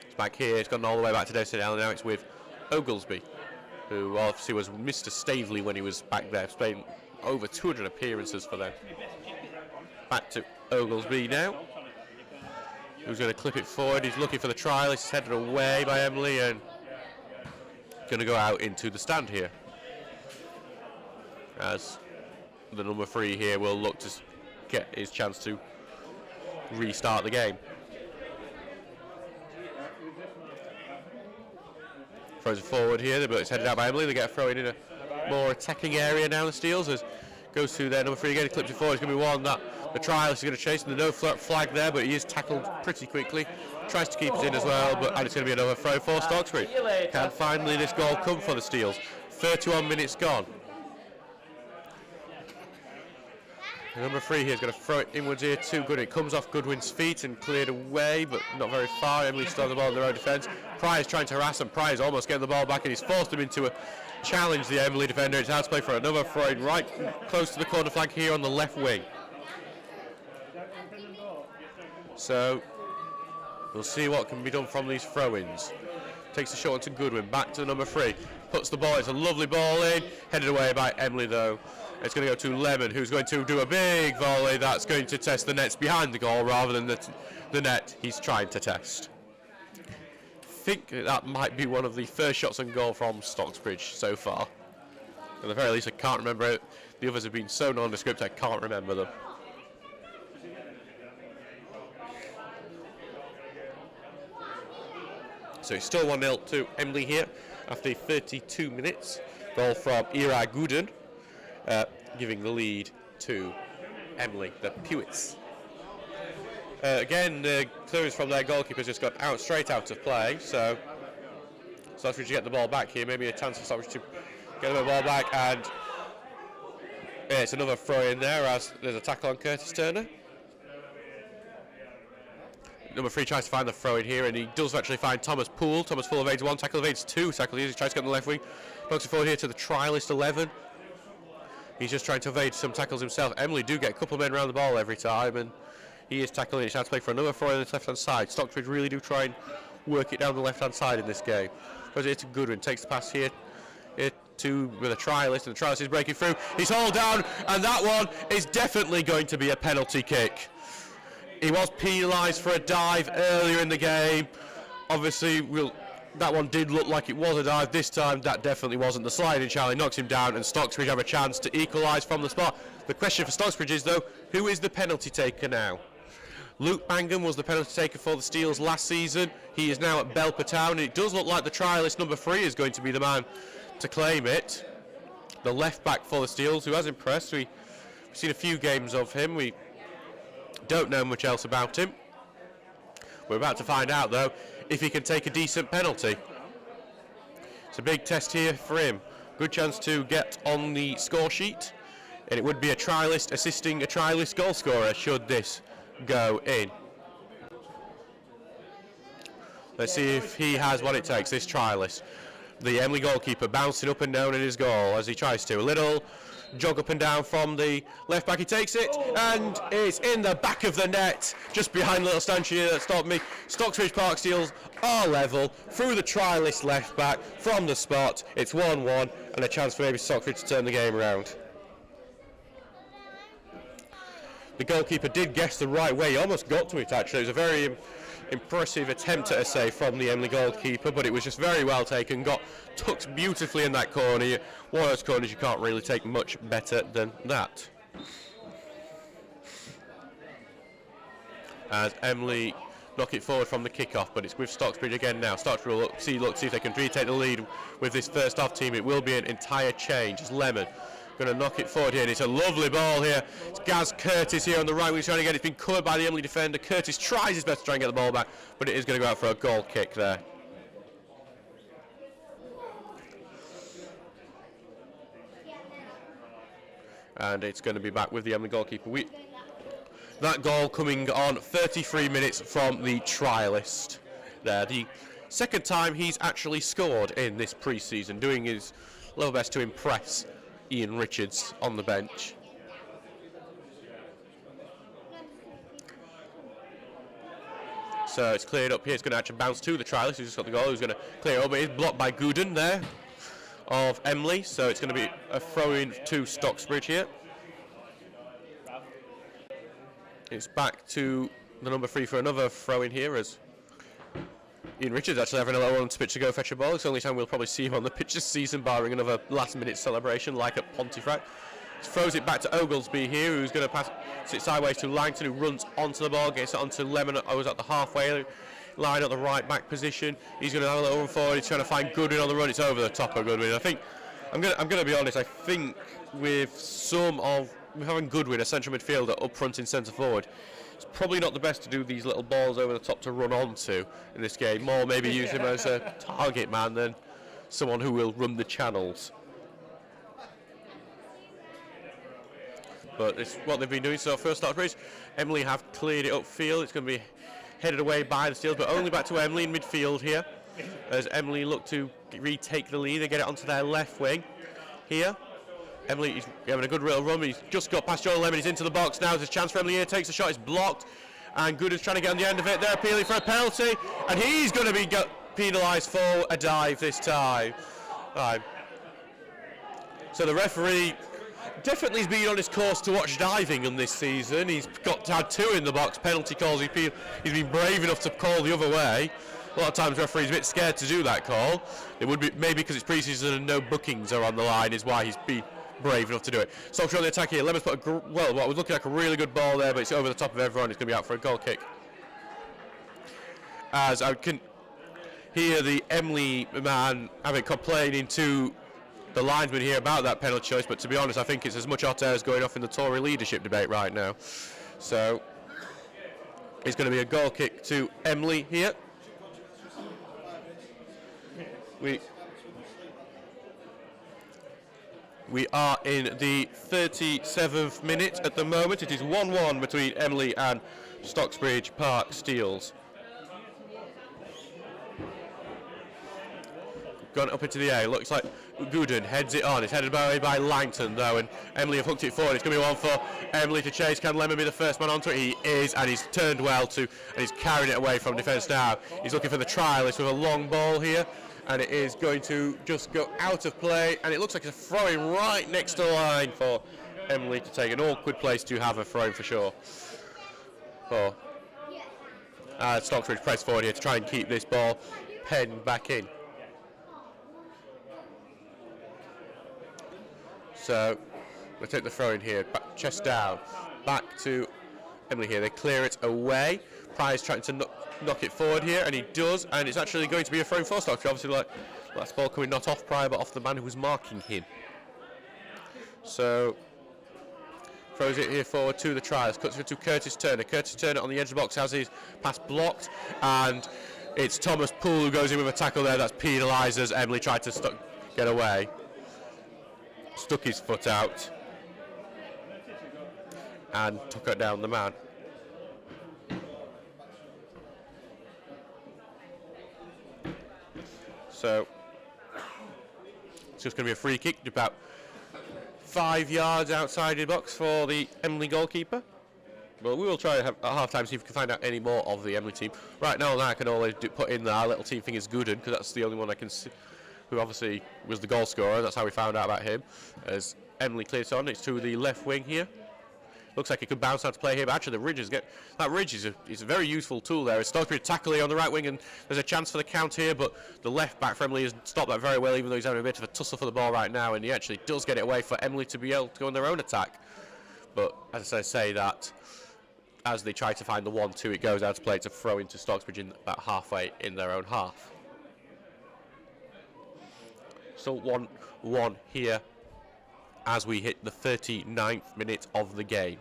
it's back here, it's gone all the way back to David Allen. Now it's with Oglesby, who obviously was Mr. Staveley when he was back there, playing over 200 appearances for them. Back to Oglesby now, who's going to clip it forward. He's looking for the trial. He's headed away by Emley and going to go out into the stand here, as the number 3 here will look to get his chance to restart the game. Throws it forward here, but it's headed out by Emley. They get a throw in a more attacking area now, the Steels, as goes to their number 3 again. He clips it forward. It's going to be one that the trialist is going to chase, and there's no flag there, but he is tackled pretty quickly. Tries to keep it in as well, and it's going to be another throw for Stocksbridge. Can finally this goal come for the Steels? 31 minutes gone. The number 3 here is going to throw it inwards here to Goodwin. It comes off Goodwin's feet and cleared away, but not very far. Emley still on the ball in their own defence. Pryor's trying to harass him. Pryor's almost getting the ball back, and he's forced him into a challenge, the Emley defender. It's out to play for another throw in right close to the corner flag here on the left wing. So we'll see what can be done from these throw-ins. Takes the shot on to Goodwin, back to the number 3. Puts the ball, it's a lovely ball in. Headed away by Emley though. It's going to go to Lemon, who's going to do a big volley that's going to test the nets behind the goal rather than the net he's trying to test. I think that might be one of the first shots on goal from Stocksbridge so far. At the very least, I can't remember it. The others have been so nondescript, I can't remember them. So it's still 1-0 to Emley here after 32 minutes. Goal from Ira Gooden, giving the lead to Emley, the Pewits. Again, the clearance from their goalkeeper's just got out, straight out of play, so Stocksbridge get the ball back here. Maybe a chance for Stocksbridge to get the ball back, and it's another throw in there as there's a tackle on Curtis Turner. Number 3 tries to find the throw in here, and he does actually find Thomas Poole. Thomas Poole evades 1 tackle, evades 2 tackles. He tries to get on the left wing. Knocks it forward here to the trialist 11. He's just trying to evade some tackles himself. Emley do get a couple of men around the ball every time, and he is tackling. He's trying to play for another throw on the left-hand side. Stocksbridge really do try and work it down the left-hand side in this game. Because it's a good one. Takes the pass here with a trialist, and the trialist is breaking through. He's hauled down, and that one is definitely going to be a penalty kick. He was penalised for a dive earlier in the game. Obviously, that one did look like it was a dive. This time, that definitely wasn't. The sliding challenge knocks him down, and Stocksbridge have a chance to equalise from the spot. The question for Stocksbridge is, though, who is the penalty taker now? Luke Bangham was the penalty taker for the Steels last season. He is now at Belper Town, and it does look like the trialist number 3 is going to be the man to claim it. The left back for the Steels, who has impressed. We've seen a few games of him. We don't know much else about him. We're about to find out, though, if he can take a decent penalty. It's a big test here for him. Good chance to get on the score sheet, and it would be a trialist assisting a trialist goal scorer should this go in. Let's see if he has what it takes, this trialist. The Emley goalkeeper bouncing up and down in his goal as he tries to. A little jog up and down from the left back. He takes it, and it's in the back of the net, just behind little stanchion that stopped me. Stocksbridge Park Steels are level through the trialist left back from the spot. It's 1-1, and a chance for maybe Stocksbridge to turn the game around. The goalkeeper did guess the right way. He almost got to it, actually. It was a very impressive attempt at a save from the Emley goalkeeper, but it was just very well taken. Got tucked beautifully in that corner. One of those corners you can't really take much better than that. As Emley knock it forward from the kick-off, but it's with Stocksbridge again now. Stocksbridge will look, see if they can retake the lead with this first half team. It will be an entire change. It's Lemon going to knock it forward here, and it's a lovely ball here. It's Gaz Curtis here on the right wing trying to get it. It's been covered by the Emley defender. Curtis tries his best to try and get the ball back, but it is going to go out for a goal kick there. And it's going to be back with the Emley goalkeeper. That goal coming on 33 minutes from the trialist there. The second time he's actually scored in this pre-season, doing his level best to impress Ian Richards on the bench. So it's cleared up here. It's going to actually bounce to the trialist who's just got the goal. Who's going to clear it over. It's blocked by Gooden there of Emley. So it's going to be a throw-in to Stocksbridge here. It's back to the number 3 for another throw-in here as Ian Richards actually having a little on pitch to go fetch a ball. It's the only time we'll probably see him on the pitch this season, barring another last-minute celebration like at Pontefract. Throws it back to Oglesby here, who's going to pass it sideways to Langton, who runs onto the ball, gets it onto Lemon, who's at the halfway line at the right back position. He's going to have a little run forward. He's trying to find Goodwin on the run. It's over the top of Goodwin. I think I'm going to be honest. I think with having Goodwin, a central midfielder, up front in centre forward, it's probably not the best to do these little balls over the top to run onto in this game. More maybe use him as a target man than someone who will run the channels. But it's what they've been doing. So first start race, Emley have cleared it upfield. It's going to be headed away by the Steels, but only back to Emley in midfield here. As Emley look to retake the lead, they get it onto their left wing here. Emley is having a good real run. He's just got past Joel Lemon. He's into the box now. There's a chance for Emley here. Takes a shot. It's blocked. And Gooden's trying to get on the end of it. They're appealing for a penalty. And he's going to be penalised for a dive this time. Right. So the referee definitely has been on his course to watch diving on this season. He's had 2 in the box, penalty calls. He's been brave enough to call the other way. A lot of times referees are a bit scared to do that call. It would be maybe because it's pre-season and no bookings are on the line is why he's been brave enough to do it. Stockbridge on the attack here. Lemons put what was looking like a really good ball there, but it's over the top of everyone. It's going to be out for a goal kick. As I can hear the Emley man having complaining to the linesman here about that penalty choice, but to be honest, I think it's as much hot air as going off in the Tory leadership debate right now. So it's going to be a goal kick to Emley here. We are in the 37th minute at the moment. It is 1-1 between Emley and Stocksbridge Park Steels. Gone up into the air. Looks like Gooden heads it on. It's headed by Langton though, and Emley have hooked it forward. It's going to be one for Emley to chase. Can Lemon be the first man onto it? He is, and he's turned well to, and he's carrying it away from defence now. He's looking for the trialist with a long ball here, and it is going to just go out of play, and it looks like it's a throw-in right next to the line for Emley to take. An awkward place to have a throw-in for sure. Stocksbridge press forward here to try and keep this ball penned back in. So we'll take the throw-in here, back, chest down, back to Emley here. They clear it away. Pryor's trying to knock it forward here, and he does, and it's actually going to be a throw-in for Stockbridge. Obviously, like last ball coming not off Pryor, but off the man who was marking him. So throws it here forward to the trials, cuts it to Curtis Turner. Curtis Turner on the edge of the box has his pass blocked, and it's Thomas Poole who goes in with a tackle there. That's penalised as Emley tried to get away. Stuck his foot out and took it down the man. So it's just going to be a free kick about 5 yards outside the box for the Emley goalkeeper. But we will try at half-time see if we can find out any more of the Emley team. Right now I can always put in our little team thing is Gooden, because that's the only one I can see, who obviously was the goal scorer. That's how we found out about him. As Emley clears on, it's to the left wing here. Looks like it could bounce out to play here, but actually the ridge that ridge is a very useful tool there. It's Stockbridge tackling on the right wing, and there's a chance for the count here, but the left back for Emley has stopped that very well, even though he's having a bit of a tussle for the ball right now, and he actually does get it away for Emley to be able to go on their own attack. But as I say that, as they try to find the 1-2, it goes out to play to throw into Stocksbridge in about halfway in their own half. So 1-1 here as we hit the 39th minute of the game.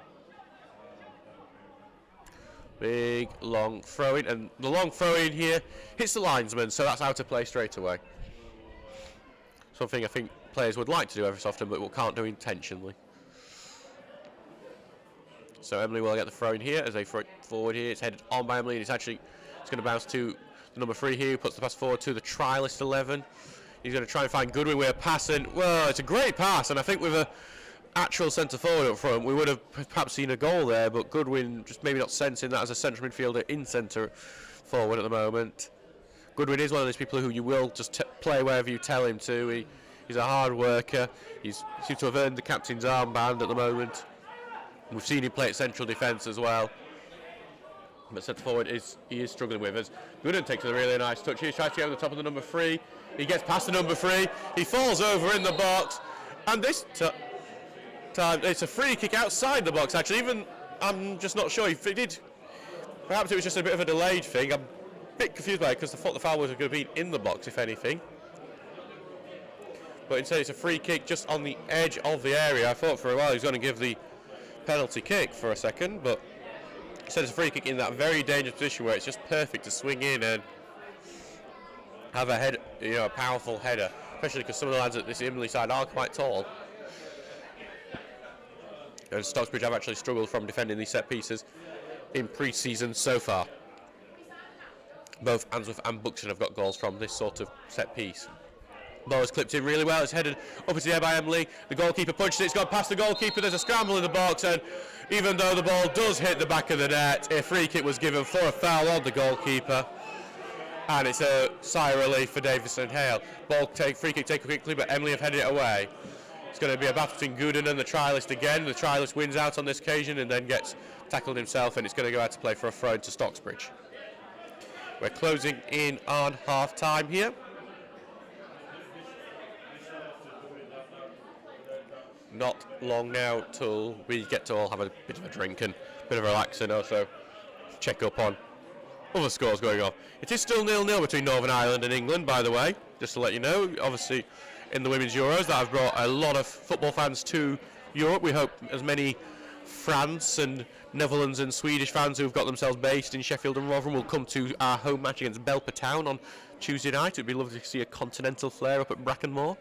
Big long throw-in, and the long throw-in here hits the linesman, so that's out of play straight away. Something I think players would like to do every so often, but can't do intentionally. So Emley will get the throw-in here as they throw it forward here. It's headed on by Emley, and it's going to bounce to the number 3 here, who puts the pass forward to the trialist 11. He's going to try and find Goodwin with a pass, and well, it's a great pass, and I think with a actual centre forward up front, we would have perhaps seen a goal there, but Goodwin just maybe not sensing that as a central midfielder in centre forward at the moment. Goodwin is one of those people who you will just play wherever you tell him to. He's a hard worker. He seems to have earned the captain's armband at the moment. We've seen him play at central defence as well. But centre forward he is struggling with us. Goodwin takes a really nice touch. He tries to get over the top of the number 3. He gets past the number 3. He falls over in the box, and this time it's a free kick outside the box. Actually, even I'm just not sure if it did. Perhaps it was just a bit of a delayed thing. I'm a bit confused by it because I thought the foul was going to be in the box, if anything. But instead, it's a free kick just on the edge of the area. I thought for a while he was going to give the penalty kick for a second, but instead it's a free kick in that very dangerous position where it's just perfect to swing in and have a head, a powerful header, especially because some of the lads at this Emley side are quite tall. And Stocksbridge have actually struggled from defending these set pieces in pre-season so far. Both Answorth and Buxton have got goals from this sort of set piece. Ball is clipped in really well. It's headed up into the air by Emley. The goalkeeper punches it. It's gone past the goalkeeper. There's a scramble in the box, and even though the ball does hit the back of the net, a free kick was given for a foul on the goalkeeper. And it's a sigh of relief for Davison Hale. Free kick taken quickly, but Emley have headed it away. It's going to be a battle between Gooden and the trialist again. The trialist wins out on this occasion and then gets tackled himself, and it's going to go out to play for a throw into Stocksbridge. We're closing in on half-time here. Not long now till we get to all have a bit of a drink and a bit of a relax and also check up on other scores going on. It is still 0-0 between Northern Ireland and England, by the way, just to let you know. Obviously, in the Women's Euros, that has brought a lot of football fans to Europe. We hope as many France and Netherlands and Swedish fans who've got themselves based in Sheffield and Rotherham will come to our home match against Belper Town on Tuesday night. It'd be lovely to see a continental flair up at Brackenmore.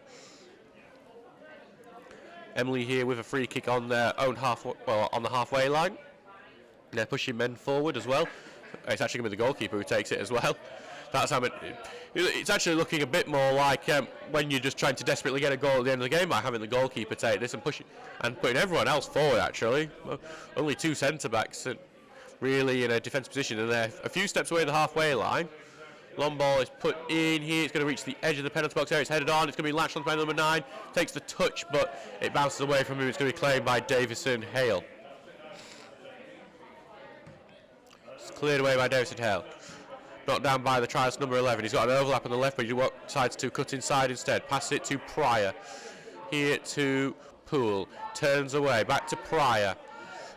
Emley here with a free kick on their own on the halfway line. They're pushing men forward as well. It's actually going to be the goalkeeper who takes it as well. That's how it's actually looking a bit more like when you're just trying to desperately get a goal at the end of the game by having the goalkeeper take this and pushing and putting everyone else forward. Actually, only two centre backs really in a defensive position, and they're a few steps away the halfway line. Long ball is put in here. It's going to reach the edge of the penalty box area. It's headed on. It's going to be latched on by number 9. Takes the touch, but it bounces away from him. It's going to be claimed by Davison Hale. Cleared away by Davison Hale. Knocked down by the trialist number 11. He's got an overlap on the left, but he decides to cut inside instead. Pass it to Pryor. Here to Poole. Turns away. Back to Pryor.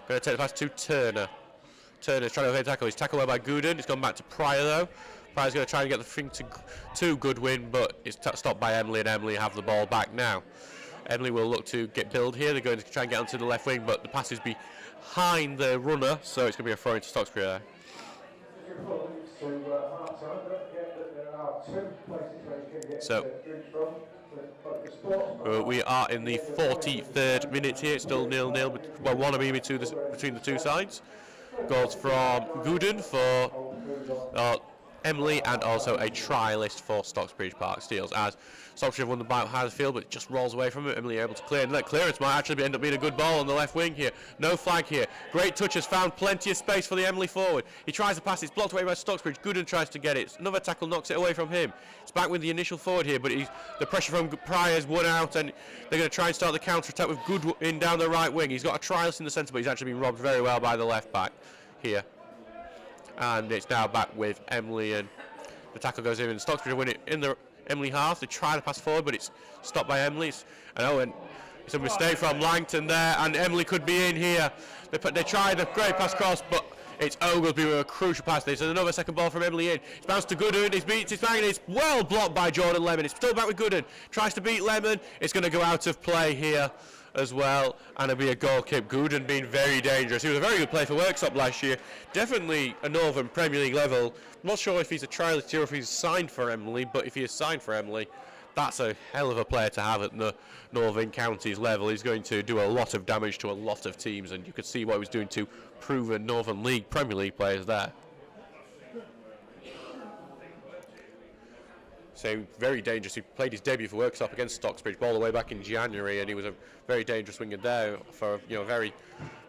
Going to take the pass to Turner. Turner's trying to evade tackle. He's tackled away by Gooden. It's gone back to Pryor though. Pryor's going to try and get the thing to Goodwin, but it's stopped by Emley, and Emley have the ball back now. Emley will look to build here. They're going to try and get onto the left wing, but the pass is behind the runner, so it's going to be a throw into Stocksbridge there. So we are in the 43rd minute here. It's still 0-0. Well, one of between the two sides. Goals from Gooden for Emley and also a trialist for Stocksbridge Park Steels, as Stocksbridge have won the battle high field, but it just rolls away from it. Emley able to clear, and that clearance might actually end up being a good ball on the left wing here. No flag here. Great touch, has found plenty of space for the Emley forward. He tries to pass, it's blocked away by Stocksbridge. Gooden tries to get it. Another tackle knocks it away from him. It's back with the initial forward here, but the pressure from Pryor is won out, and they're going to try and start the counter attack with Goodwin down the right wing. He's got a trialist in the centre, but he's actually been robbed very well by the left back here. And it's now back with Emley, and the tackle goes in, and Stocksbridge win it in the Emley half. They try to pass forward, but it's stopped by Emley. It's a mistake from Langton there, and Emley could be in here. They tried a great pass cross, but it's Oglesby with a crucial pass. There's another second ball from Emley in. It's bounced to Gooden. It's beat his bang, and it's well blocked by Jordan Lemon. It's still back with Gooden. Tries to beat Lemon. It's going to go out of play here as well, and it'll be a goal kick. Gooden being very dangerous. He was a very good player for Worksop last year. Definitely a Northern Premier League level. I'm not sure if he's a trialist or if he's signed for Emley, but if he is signed for Emley, that's a hell of a player to have at the Northern Counties level. He's going to do a lot of damage to a lot of teams, and you could see what he was doing to proven Northern League, Premier League players there. So very dangerous. He played his debut for Worksop against Stocksbridge all the way back in January, and he was a very dangerous winger there for a very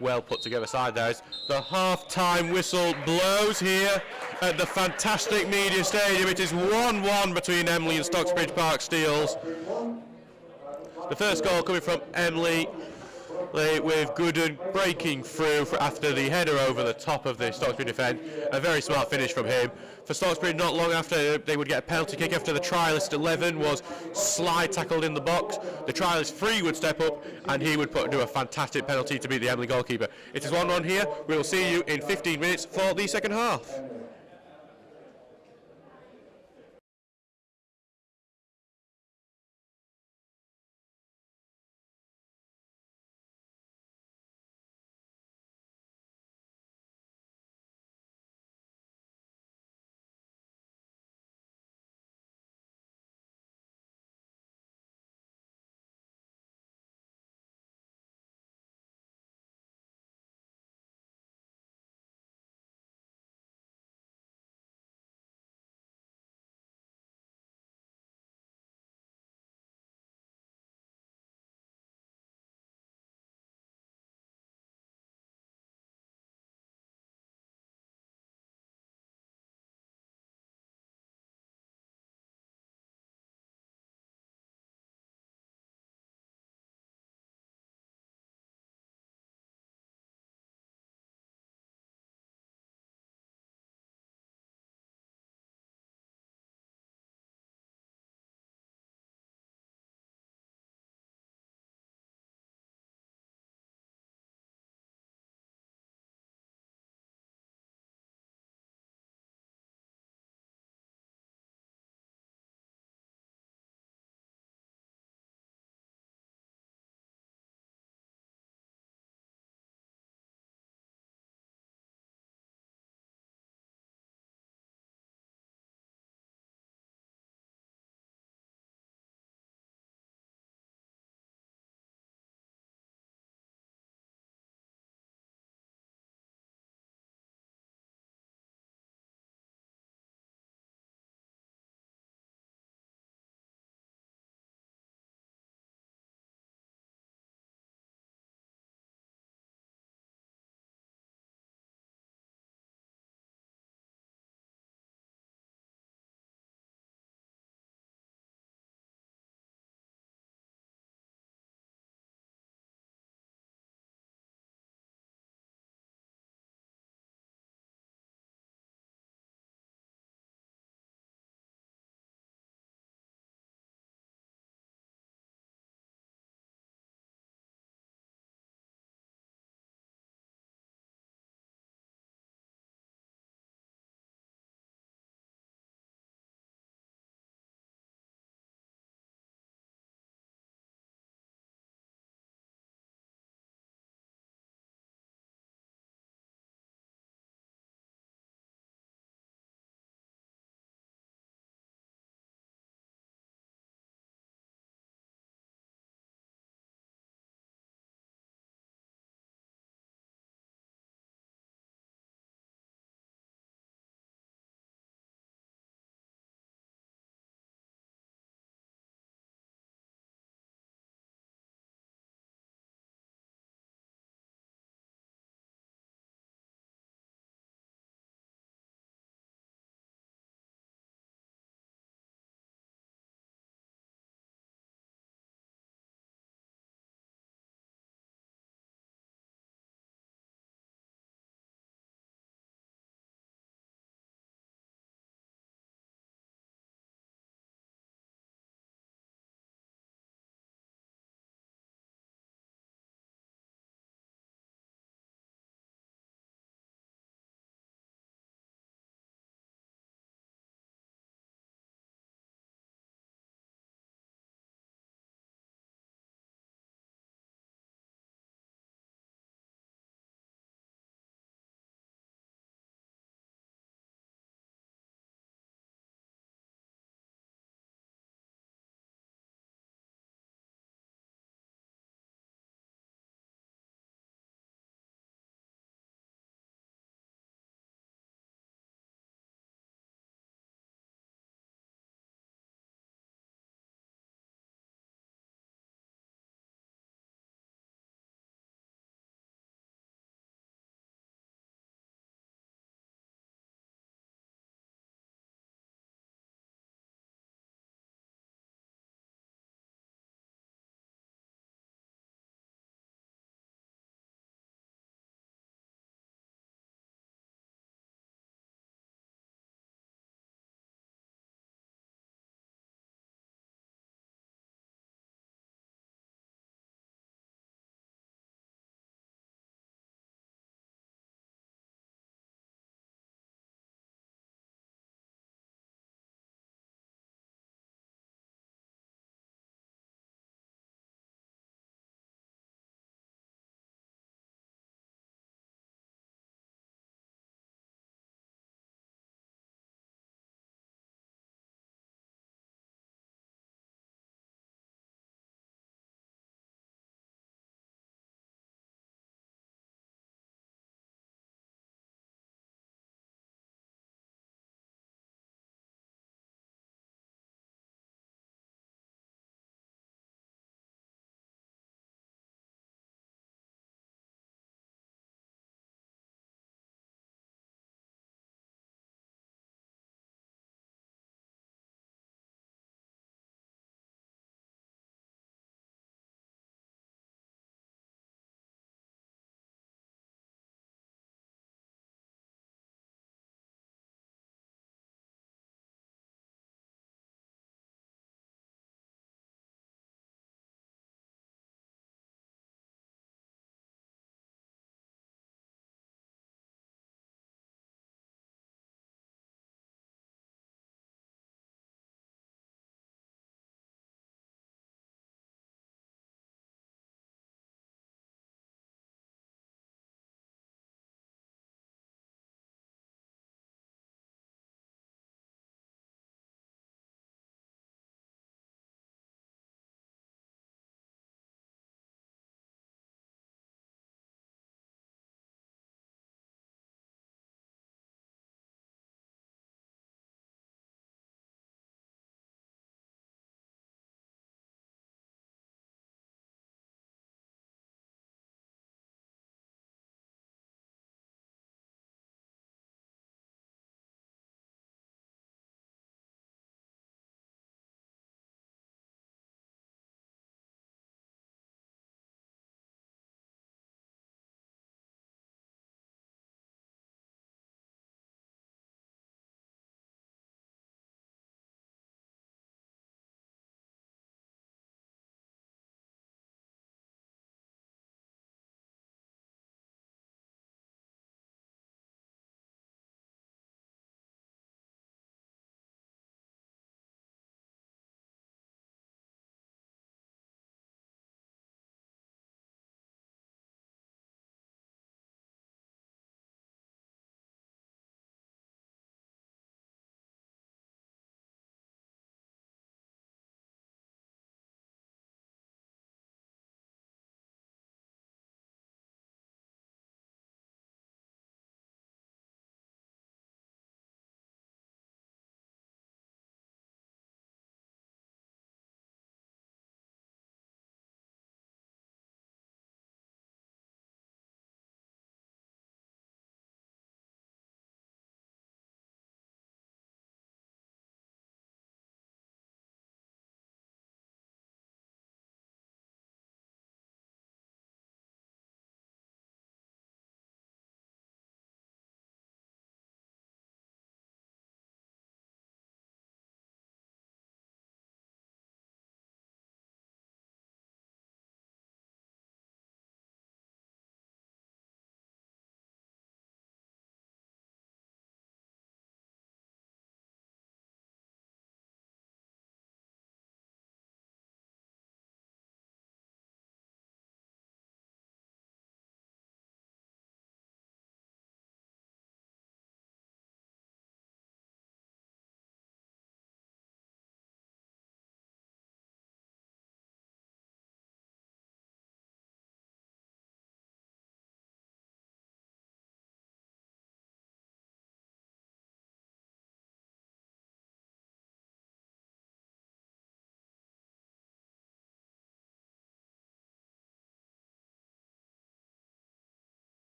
well put together side there. As the half-time whistle blows here at the fantastic Media Stadium. It is 1-1 between Emley and Stocksbridge Park Steels. The first goal coming from Emley, with Gooden breaking through after the header over the top of the Stocksbridge defence. A very smart finish from him. For Stocksbridge, not long after, they would get a penalty kick after the trialist 11 was slide tackled in the box. The trialist 3 would step up, and he would do a fantastic penalty to beat the Emley goalkeeper. It is 1-1 here. We will see you in 15 minutes for the second half.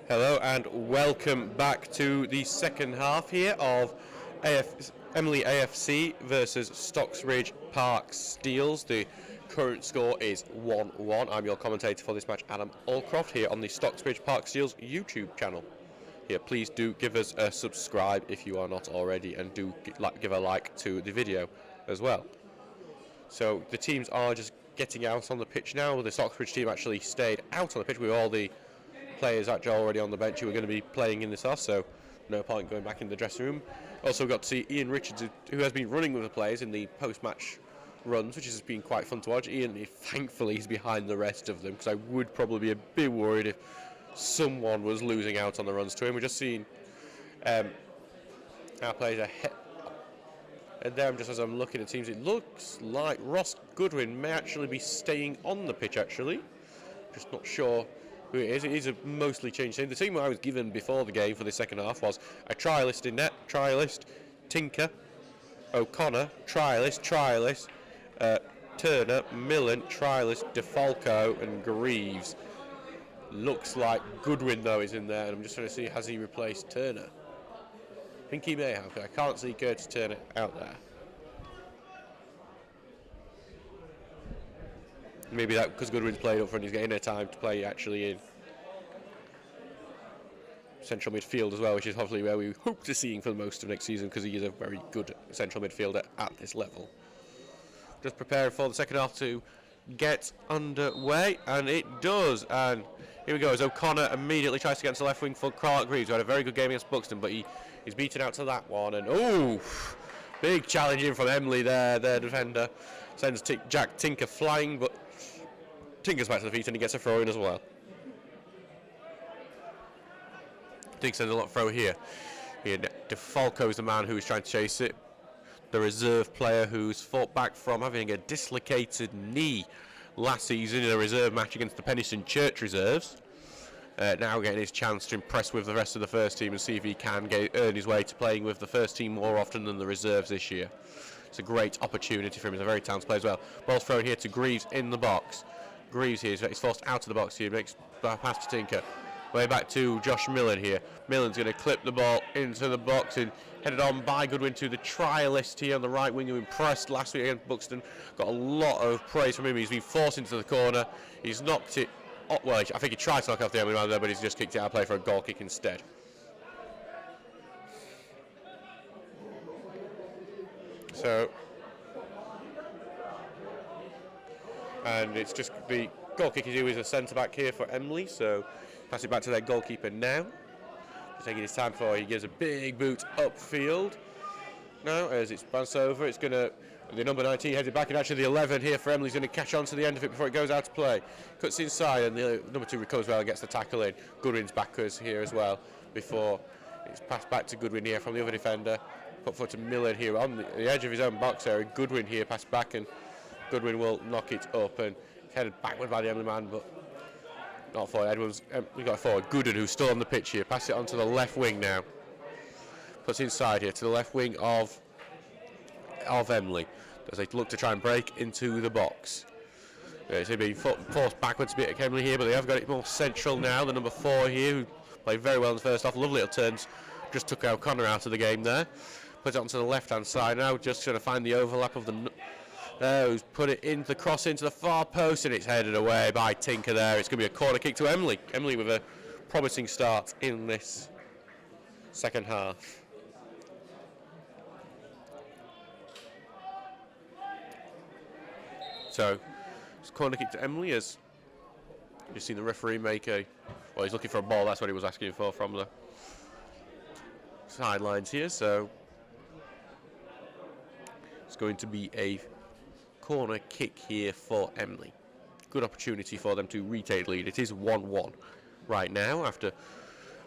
Hello and welcome back to the second half here of Emley AFC versus Stocksbridge Park Steels. The current score is 1-1. I'm your commentator for this match, Adam Allcroft, here on the Stocksbridge Park Steels YouTube channel. Here, please do give us a subscribe if you are not already, and do give a like to the video as well. So the teams are just getting out on the pitch now. The Stocksbridge team actually stayed out on the pitch with all the players actually already on the bench who are going to be playing in this half, so no point going back in the dressing room. Also got to see Ian Richards, who has been running with the players in the post-match runs, which has been quite fun to watch. Ian, thankfully, is behind the rest of them, because I would probably be a bit worried if someone was losing out on the runs to him. We're just seeing our players ahead. And then, just as I'm looking at teams, it looks like Ross Goodwin may actually be staying on the pitch, actually. Just not sure who it is. It is a mostly changed team. The team I was given before the game for the second half was a trialist in net, trialist, Tinker, O'Connor, trialist, Turner, Millen, trialist, DeFalco and Greaves. Looks like Goodwin, though, is in there, and I'm just trying to see, has he replaced Turner? I think he may have. I can't see Curtis Turner out there. Maybe that because Goodwin's played up front, he's getting their time to play actually in central midfield as well, which is hopefully where we hope to see him for most of next season, because he is a very good central midfielder at this level. Just preparing for the second half to get underway, and it does. And here we go, as O'Connor immediately tries to get into the left wing for Clark Greaves, who had a very good game against Buxton, but he's beaten out to that one. And oh, big challenge in from Emley there. Their defender sends Jack Tinker flying, but Tinker's back to the feet and he gets a throw in as well. Tinker sends a lot of throw here. DeFalco's the man who's trying to chase it. The reserve player who's fought back from having a dislocated knee last season in a reserve match against the Penistone Church reserves. Now getting his chance to impress with the rest of the first team and see if he can earn his way to playing with the first team more often than the reserves this year. It's a great opportunity for him. He's a very talented player as well. Ball's thrown here to Greaves in the box. Greaves here is forced out of the box here, makes a pass to Tinker. Way back to Josh Millen here. Millen's going to clip the ball into the box and headed on by Goodwin to the trialist here on the right wing, who impressed last week against Buxton. Got a lot of praise from him. He's been forced into the corner. He's knocked it. Well, I think he tried to knock off the Emley man there, but he's just kicked it out of play for a goal kick instead. So, and it's just the goal kick is a centre back here for Emley, so pass it back to their goalkeeper now. Just taking his time before he gives a big boot upfield. Now, as it's bounced over, it's going to, the number 19 headed back, and actually the 11 here for Emley's going to catch on to the end of it before it goes out to play. Cuts inside, and the number 2 recovers well and gets the tackle in. Goodwin's backwards here as well, before it's passed back to Goodwin here from the other defender. Put forward to Millen here on the edge of his own box area. Goodwin here, passed back, and Goodwin will knock it up, and headed backward by the Emley man, but not for Edwards. We've got forward Gooden, who's still on the pitch here. Pass it on to the left wing now. Puts inside here to the left wing of Emley as they look to try and break into the box. It's being forced backwards a bit at Emley here, but they have got it more central now. The number 4 here, who played very well in the first half. Lovely little turns. Just took O'Connor out of the game there. Puts it onto the left-hand side now. Just trying to find the overlap of the... who's put it into the cross into the far post, and it's headed away by Tinker there. It's going to be a corner kick to Emley. Emley with a promising start in this second half. So, it's corner kick to Emley as you've seen the referee make well, he's looking for a ball, that's what he was asking for from the sidelines here, so it's going to be a corner kick here for Emley. Good opportunity for them to retake lead. It is 1-1 right now after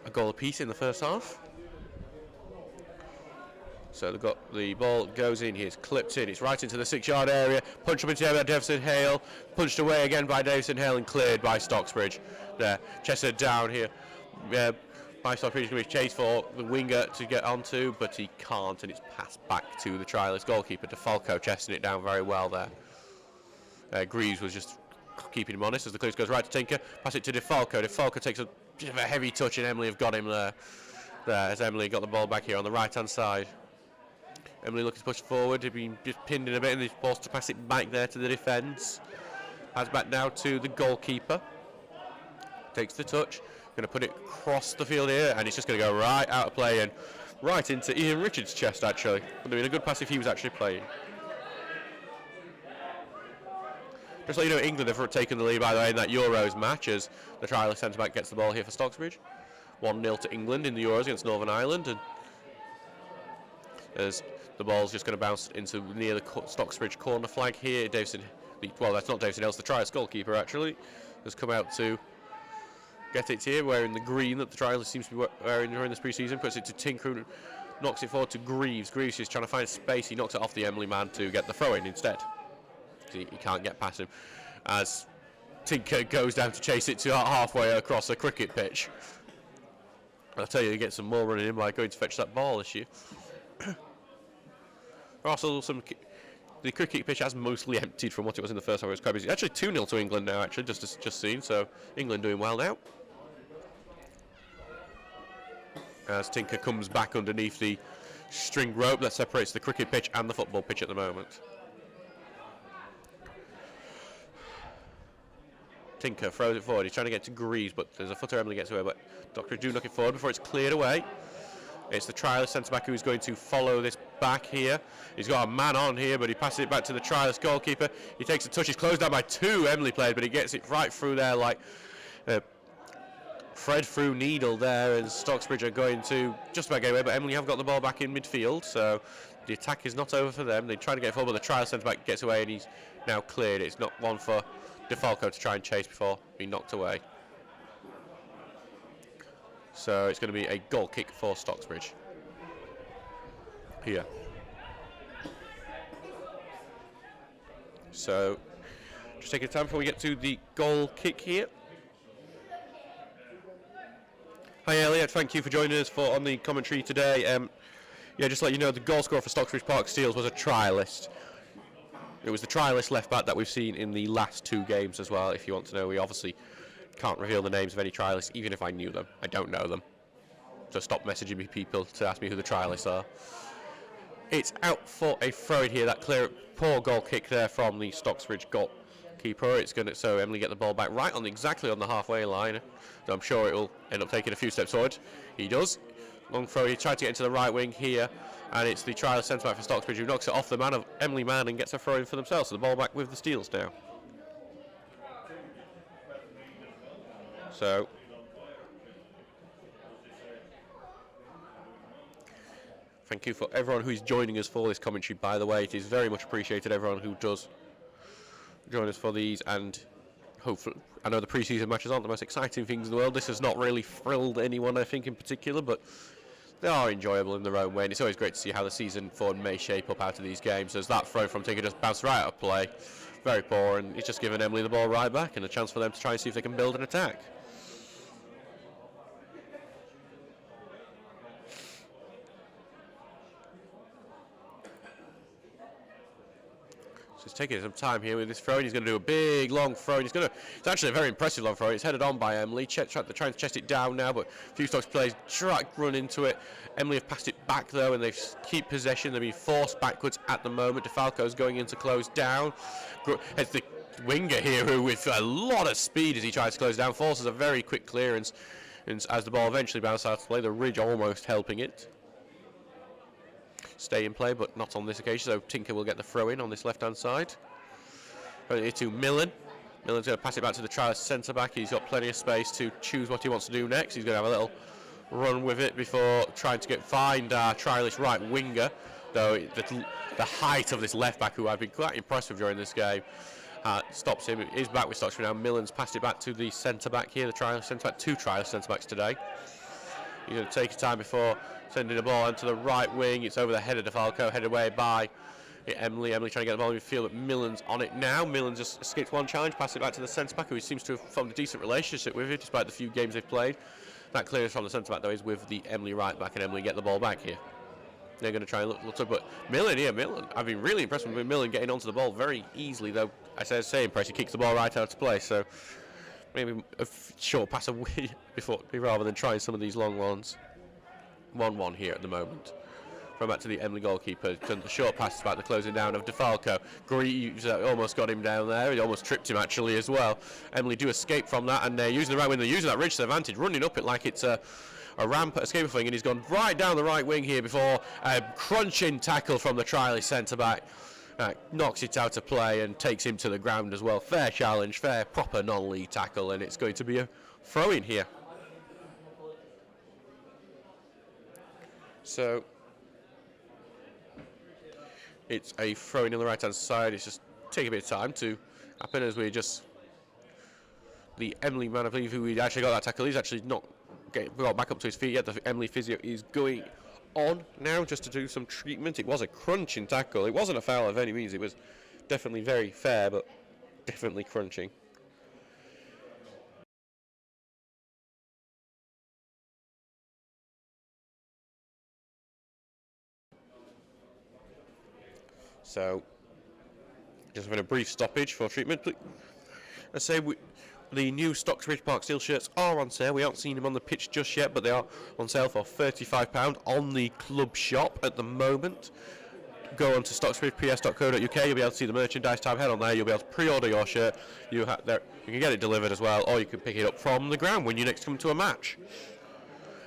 a goal apiece in the first half. So they've got the ball goes in here, it's clipped in, it's right into the 6-yard area, punch up into the air by Davison Hale, punched away again by Davison Hale and cleared by Stocksbridge. There, chested down here. By Stocksbridge, going to be chased for the winger to get onto, but he can't, and it's passed back to the trialist goalkeeper. DeFalco chesting it down very well there. Greaves was just keeping him honest as the clearance goes right to Tinker. Pass it to DeFalco. DeFalco takes a bit of a heavy touch, and Emley have got him there. As Emley got the ball back here on the right-hand side. Emley looking to push forward. He's been just pinned in a bit, and he's forced to pass it back there to the defence. Pass back now to the goalkeeper. Takes the touch. Going to put it across the field here, and it's just going to go right out of play and right into Ian Richards' chest, actually. Would have been a good pass if he was actually playing. Just so you know, England have taken the lead, by the way, in that Euros match as the trialist centre-back gets the ball here for Stocksbridge. 1-0 to England in the Euros against Northern Ireland, and as the ball's just going to bounce into near the Stocksbridge corner flag here. Davison, well, that's not Davison Ellis, the trialist goalkeeper actually, has come out to get it here, wearing the green that the trialist seems to be wearing during this pre-season. Puts it to Tinker, who knocks it forward to Greaves. Greaves is trying to find space. He knocks it off the Emley man to get the throw-in instead. He can't get past him as Tinker goes down to chase it to halfway across a cricket pitch. I'll tell you, you get some more running in by going to fetch that ball this year. Also, the cricket pitch has mostly emptied from what it was in the first half. It was quite busy. Actually, 2-0 to England now, actually, just seen. So, England doing well now. As Tinker comes back underneath the string rope that separates the cricket pitch and the football pitch at the moment. Tinker throws it forward. He's trying to get to Greaves, but there's a footer. Emley gets away, but Doctor do knock it forward before it's cleared away. It's the trialist centre-back who's going to follow this back here. He's got a man on here, but he passes it back to the trialist goalkeeper. He takes a touch. He's closed down by 2 Emley players, but he gets it right through there like Fred through needle there, and Stocksbridge are going to just about get away, but Emley have got the ball back in midfield, so the attack is not over for them. They try to get forward, but the trialist centre-back gets away, and he's now cleared. It's not one for DeFalco to try and chase before being knocked away. So it's going to be a goal kick for Stocksbridge. Here. So just taking time before we get to the goal kick here. Hi Elliot, thank you for joining us on the commentary today. Yeah, just to let you know, the goal scorer for Stocksbridge Park Steels was a trialist. It was the trialist left back that we've seen in the last 2 games as well. If you want to know, we obviously can't reveal the names of any trialists, even if I knew them. I don't know them. So stop messaging me people to ask me who the trialists are. It's out for a throw in here. That poor goal kick there from the Stocksbridge goalkeeper. It's going to, so Emley get the ball back right on exactly on the halfway line. So I'm sure it will end up taking a few steps forward. He does. Long throw. He tried to get into the right wing here, and it's the trialist centre back for Stocksbridge who knocks it off the man of Emley man and gets a throw in for themselves. So the ball back with the Steels now. So thank you for everyone who's joining us for this commentary, by the way. It is very much appreciated, everyone who does join us for these, and hopefully, I know the pre-season matches aren't the most exciting things in the world. This has not really thrilled anyone, I think, in particular, but they are enjoyable in their own way, and it's always great to see how the season forward may shape up out of these games. As that throw from Tinker just bounced right out of play, very poor, and it's just given Emley the ball right back and a chance for them to try and see if they can build an attack. So he's taking some time here with this throw. He's going to do a big long throw. It's actually a very impressive long throw. It's headed on by Emley. Trying to chest it down now, but a few Stocks players run into it. Emley have passed it back though, and they keep possession. They're being forced backwards at the moment. DeFalco's going in to close down. It's the winger here who, with a lot of speed as he tries to close down, forces a very quick clearance. And as the ball eventually bounces out to play, the ridge almost helping it stay in play, but not on this occasion. So Tinker will get the throw in on this left-hand side. To Millen. Millen's going to pass it back to the trialist centre-back. He's got plenty of space to choose what he wants to do next. He's going to have a little run with it before trying to find our trialist right winger. Though the height of this left-back, who I've been quite impressed with during this game, stops him. He's back with Stocksbridge now. Millen's passed it back to the centre-back here, the trialist centre-back. 2 trialist centre-backs today. He's going to take his time before sending the ball onto the right wing. It's over the head of DeFalco, headed away by Emley. Emley trying to get the ball in midfield, but Millen's on it now. Millen just escaped one challenge, passed it back to the centre-back, who seems to have formed a decent relationship with it, despite the few games they've played. That clearance from the centre-back, though, is with the Emley right-back, and Emley get the ball back here. They're going to try and look up, but Millen here, I've been really impressed with Millen getting onto the ball very easily, though. As I say, impressed, he kicks the ball right out to play, so maybe a short pass away rather than trying some of these long ones. 1-1 here at the moment. From back to the Emley goalkeeper, the short pass about the closing down of DeFalco. Greaves almost got him down there, he almost tripped him actually as well. Emley do escape from that, and they're using the right wing, they're using that ridge to advantage, running up it like it's a ramp escape thing, and he's gone right down the right wing here before a crunching tackle from the trialist centre-back. Knocks it out of play and takes him to the ground as well. Fair challenge, fair, proper non-league tackle, and it's going to be a throw-in here. So it's a throw-in on the right-hand side. It's just taking a bit of time to happen as we just... The Emley man, I believe, who we actually got that tackle, he's actually not got back up to his feet yet. The Emley physio is going on now just to do some treatment. It was a crunching tackle. It wasn't a foul of any means. It was definitely very fair, but definitely crunching. So, just having a brief stoppage for treatment. I say the new Stocksbridge Park Steel shirts are on sale. We haven't seen them on the pitch just yet, but they are on sale for £35 on the club shop at the moment. Go on to stocksbridgeps.co.uk. You'll be able to see the merchandise tab. Head on there. You'll be able to pre-order your shirt. You can get it delivered as well, or you can pick it up from the ground when you next come to a match.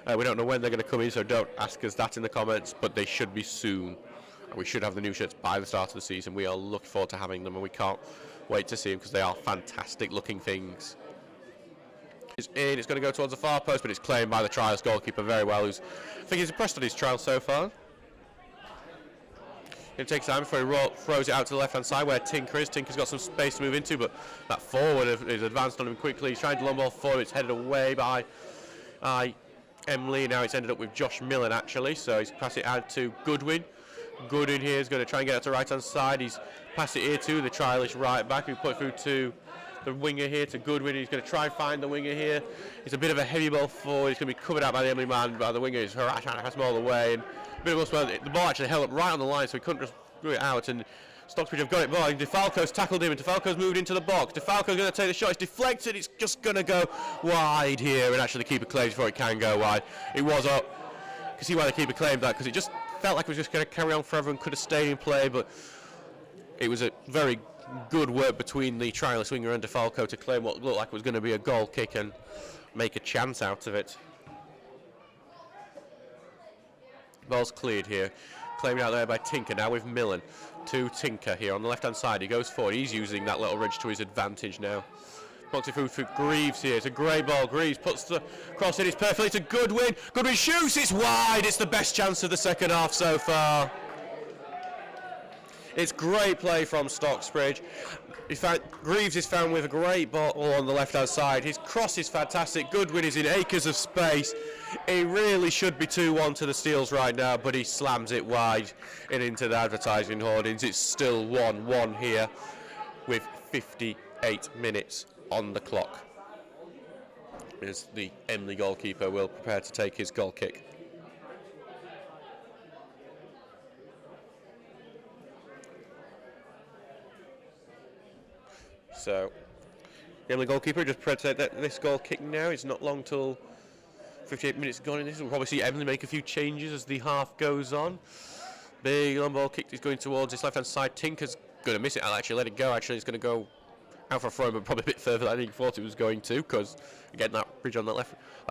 We don't know when they're going to come in, so don't ask us that in the comments, but they should be soon. We should have the new shirts by the start of the season. We are looking forward to having them, and we can't wait to see them because they are fantastic looking things. It's in, it's going to go towards the far post, but it's claimed by the trials goalkeeper very well, I think he's impressed on his trial so far. It takes time before he throws it out to the left hand side where Tinker is. Tinker's got some space to move into, but that forward is advanced on him quickly. He's trying to long ball forward, it's headed away by Emley. Now it's ended up with Josh Millen actually, so he's passed it out to Goodwin. Goodwin here is going to try and get it to the right hand side. He's passed it here to the trialist right back. We put it through to the winger here to Goodwin. He's going to try and find the winger here. It's a bit of a heavy ball forward. He's going to be covered out by the Emley man, but the winger is trying to pass him all the way. And a bit of the ball actually held up right on the line, so he couldn't just throw it out. And Stocksbridge have got it by. DeFalco's tackled him, and DeFalco's moved into the box. DeFalco's going to take the shot. It's deflected. It's just going to go wide here, and actually the keeper claims before it can go wide. It was up. You can see why the keeper claimed that, because it just felt like it was just going to carry on forever and could have stayed in play, but it was a very good work between the trialist winger and DeFalco to claim what looked like it was going to be a goal kick and make a chance out of it. Ball's cleared here, claimed out there by Tinker, now with Millen to Tinker here on the left hand side. He goes forward, he's using that little ridge to his advantage now. Puts it through Greaves here. It's a great ball. Greaves puts the cross in. It's perfectly to Goodwin. Goodwin shoots. It's wide. It's the best chance of the second half so far. It's great play from Stocksbridge. Greaves is found with a great ball on the left-hand side. His cross is fantastic. Goodwin is in acres of space. It really should be 2-1 to the Steels right now, but he slams it wide and into the advertising hoardings. It's still 1-1 here with 58 minutes on the clock, as the Emley goalkeeper will prepare to take his goal kick. So the Emley goalkeeper just prepared to take this goal kick now. It's not long till 58 minutes gone in this. We'll probably see Emley make a few changes as the half goes on. Big long ball kick is going towards his left hand side. Tinker's going to miss it. I'll actually let it go. Actually, it's going to go out for a throw, but probably a bit further than I think he thought it was going to, because again that bridge on that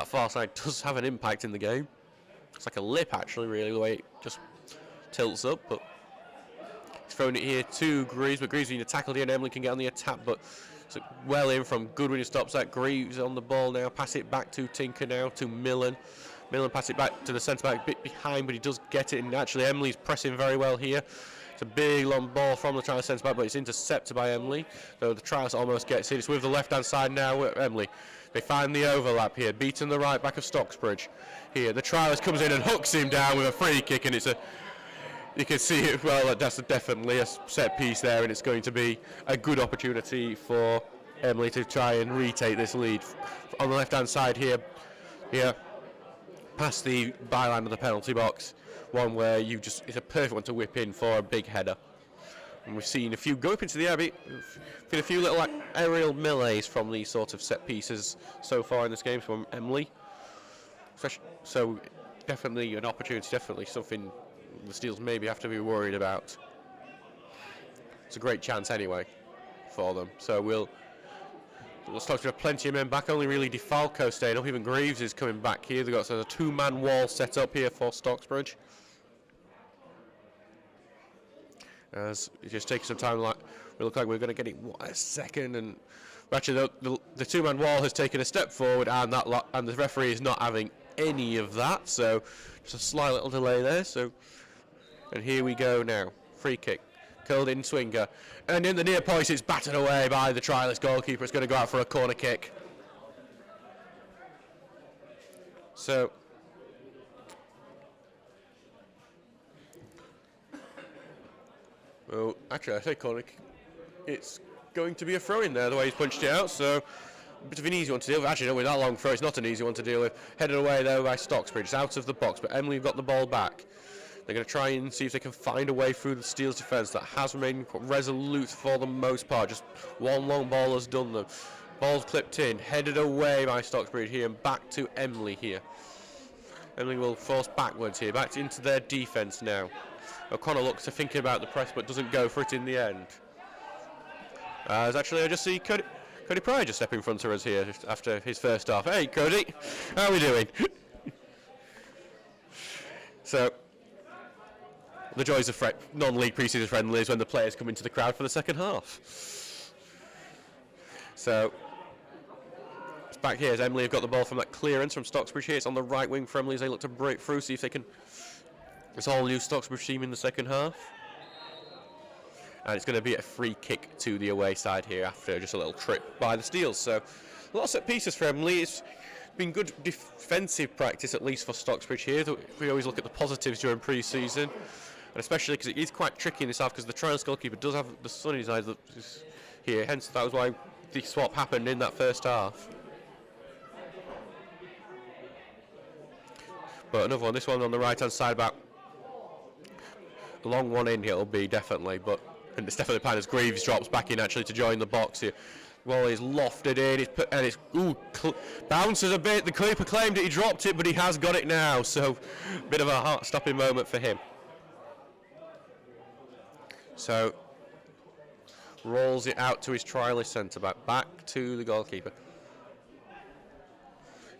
far side does have an impact in the game. It's like a lip actually, really, the way it just tilts up. But he's thrown it here to Greaves, but Greaves being tackled here, and Emley can get on the attack, but it's well in from Goodwin who stops that. Greaves on the ball now, pass it back to Tinker now, to Millen. Millen pass it back to the centre back, a bit behind, but he does get it, and actually Emley's pressing very well here. It's a big long ball from the trialist centre back, but it's intercepted by Emley. So the trialist almost gets it. It's with the left hand side now with Emley. They find the overlap here, beating the right back of Stocksbridge. Here, the trialist comes in and hooks him down with a free kick, and it's a, you can see it well, that's definitely a set piece there, and it's going to be a good opportunity for Emley to try and retake this lead. On the left hand side here, past the byline of the penalty box, one where it's a perfect one to whip in for a big header. And we've seen a few go up into the air, a few little like aerial melees from these sort of set pieces so far in this game from Emley. So definitely an opportunity, definitely something the Steels maybe have to be worried about. It's a great chance anyway for them. So we'll start to have plenty of men back. Only really DeFalco staying up. Even Greaves is coming back here. They've got a two-man wall set up here for Stocksbridge. As it's just taking some time, like we look like we're going to get it a second, and actually the two-man wall has taken a step forward, and and the referee is not having any of that. So just a slight little delay there. So, and here we go now. Free kick, curled in swinger, and in the near post, it's battered away by the trialist goalkeeper. It's going to go out for a corner kick. So. Well, actually, I say corner. It's going to be a throw in there, the way he's punched it out. So, a bit of an easy one to deal with. Actually, no, with that long throw, it's not an easy one to deal with. Headed away, though, by Stocksbridge. It's out of the box, but Emley have got the ball back. They're going to try and see if they can find a way through the Steel's defence that has remained resolute for the most part. Just one long ball has done them. Ball's clipped in, headed away by Stocksbridge here, and back to Emley here. Emley will force backwards here, back into their defence now. O'Connor looks to thinking about the press, but doesn't go for it in the end. As actually, I just see Cody Pryor just step in front of us here just after his first half. Hey, Cody, how are we doing? So, the joys of non-league pre-season friendlies when the players come into the crowd for the second half. So, it's back here as Emley have got the ball from that clearance from Stocksbridge here. It's on the right wing for Emley as they look to break through, see if they can. It's all new Stocksbridge team in the second half. And it's going to be a free kick to the away side here after just a little trip by the Steels. So, lots of pieces for Emley. It's been good defensive practice, at least for Stocksbridge here. We always look at the positives during pre-season. And especially because it is quite tricky in this half because the trial goalkeeper does have the sun in his eyes here. Hence, that was why the swap happened in that first half. But another one, this one on the right-hand side about a long one in here it'll be definitely, and it's definitely planned as Greaves drops back in actually to join the box here. Well, he's lofted in, and it's bounces a bit. The keeper claimed it, he dropped it, but he has got it now. So, a bit of a heart-stopping moment for him. So, rolls it out to his trialist centre-back, back to the goalkeeper.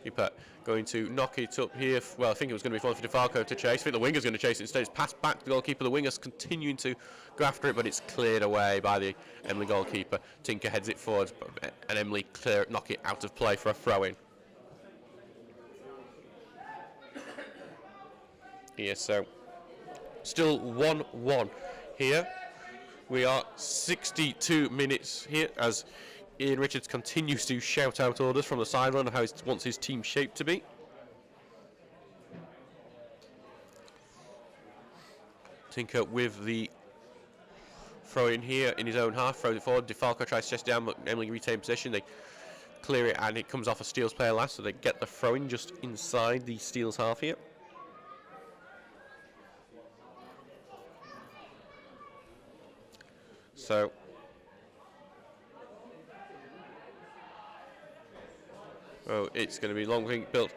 Keeper going to knock it up here. Well, I think it was going to be fun for DeFalco to chase. I think the winger's going to chase it instead. It's passed back to the goalkeeper. The winger's continuing to go after it, but it's cleared away by the Emley goalkeeper. Tinker heads it forward, and Emley knock it out of play for a throw-in. Here, so still 1-1 here. We are 62 minutes here as Ian Richards continues to shout out orders from the sideline on how he wants his team shaped to be. Tinker with the throw in here in his own half, throws it forward. DeFalco tries to chest down, but Emley retain possession. They clear it and it comes off a Steel's player last, so they get the throw in just inside the Steel's half here. So, it's going to be long thing built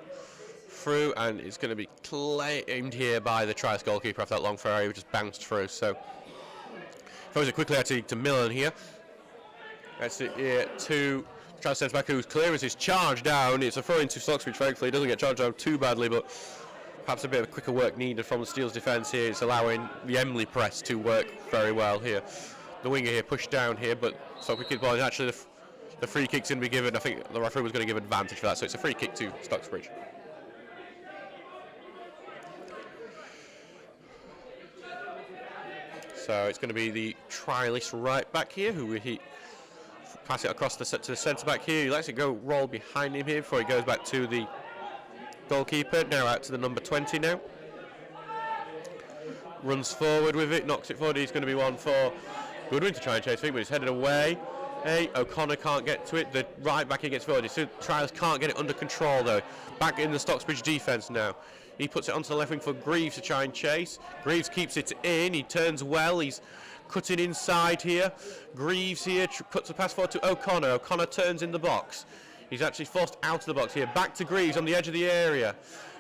through, and it's going to be claimed here by the Trice goalkeeper after that long throw. He just bounced through. So, throws it quickly actually to Millen here. That's it here to Trice centre back, whose clearance is charged down. It's a throw into Stocksbridge. Thankfully, it doesn't get charged down too badly, but perhaps a bit of quicker work needed from the Steel's defence here. It's allowing the Emley press to work very well here. The winger here pushed down here, but so quick ball is actually the free kick's going to be given. I think the referee was going to give advantage for that, so it's a free kick to Stocksbridge. So it's going to be the trialist right back here, who he pass it across to the centre back here. He lets it go roll behind him here before he goes back to the goalkeeper. Now out to the number 20 now. Runs forward with it, knocks it forward. He's going to be one for Goodwin to try and chase it, but he's headed away. Hey, O'Connor can't get to it. The right back against forward. Trials can't get it under control though. Back in the Stocksbridge defence now. He puts it onto the left wing for Greaves to try and chase. Greaves keeps it in. He turns well. He's cutting inside here. Greaves here puts the pass forward to O'Connor. O'Connor turns in the box. He's actually forced out of the box here. Back to Greaves on the edge of the area.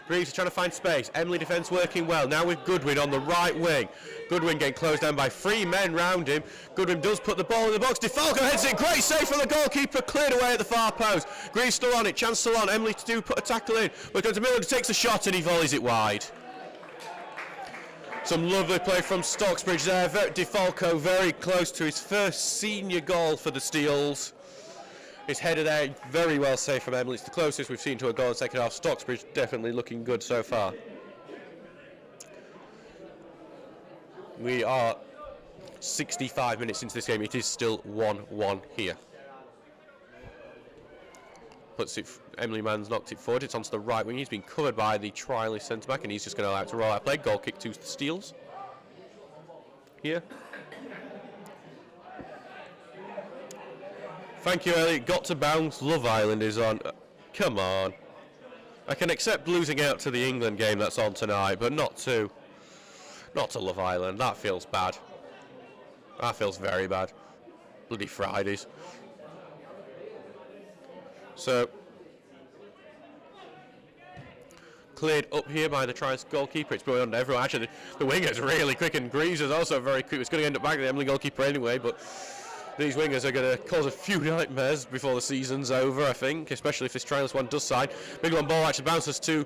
Greaves is trying to find space. Emley defence working well. Now with Goodwin on the right wing. Goodwin getting closed down by 3 men round him. Goodwin does put the ball in the box. DeFalco heads it. Great save from the goalkeeper. Cleared away at the far post. Greaves still on it. Chance still on. Emley to put a tackle in. But going to Miller, takes a shot and he volleys it wide. Some lovely play from Stocksbridge there. DeFalco very close to his first senior goal for the Steels. His header there, very well saved from Emley. It's the closest we've seen to a goal in the second half. Stocksbridge definitely looking good so far. We are 65 minutes into this game. It is still 1-1 here. Puts it, Emley man's knocked it forward. It's onto the right wing. He's been covered by the trialist centre-back, and he's just going to allow it to roll out play. Goal kick to the Steels. Here. Thank you, Elliot. Got to bounce. Love Island is on. Come on. I can accept losing out to the England game that's on tonight, but not to Love Island. That feels bad. That feels very bad. Bloody Fridays. So, cleared up here by the Trials goalkeeper. It's going on to everyone. Actually, the winger's really quick, and Greaves is also very quick. It's going to end up back to the Emley goalkeeper anyway, but these wingers are going to cause a few nightmares before the season's over, I think, especially if this Trials one does side. Big long ball actually bounces to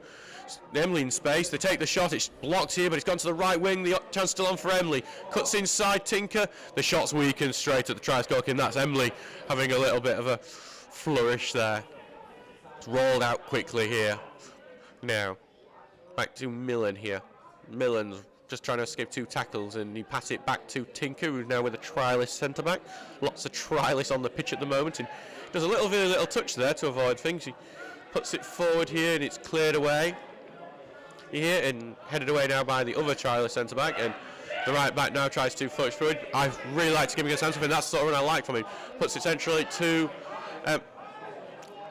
Emley in space. They take the shot. It's blocked here, but it's gone to the right wing. The chance still on for Emley. Cuts inside Tinker. The shot's weakened straight at the Trials goalkeeper, and that's Emley having a little bit of a flourish there. It's rolled out quickly here. Now, back to Millen here. Millen's just trying to escape 2 tackles, and he passes it back to Tinker, who's now with a trialist centre-back. Lots of trialists on the pitch at the moment, and does a little touch there to avoid things. He puts it forward here, and it's cleared away here, and headed away now by the other trialist centre-back, and the right back now tries to flourish forward. I really like to give him against Anthony, and that's the sort of run I like from him. Puts it centrally to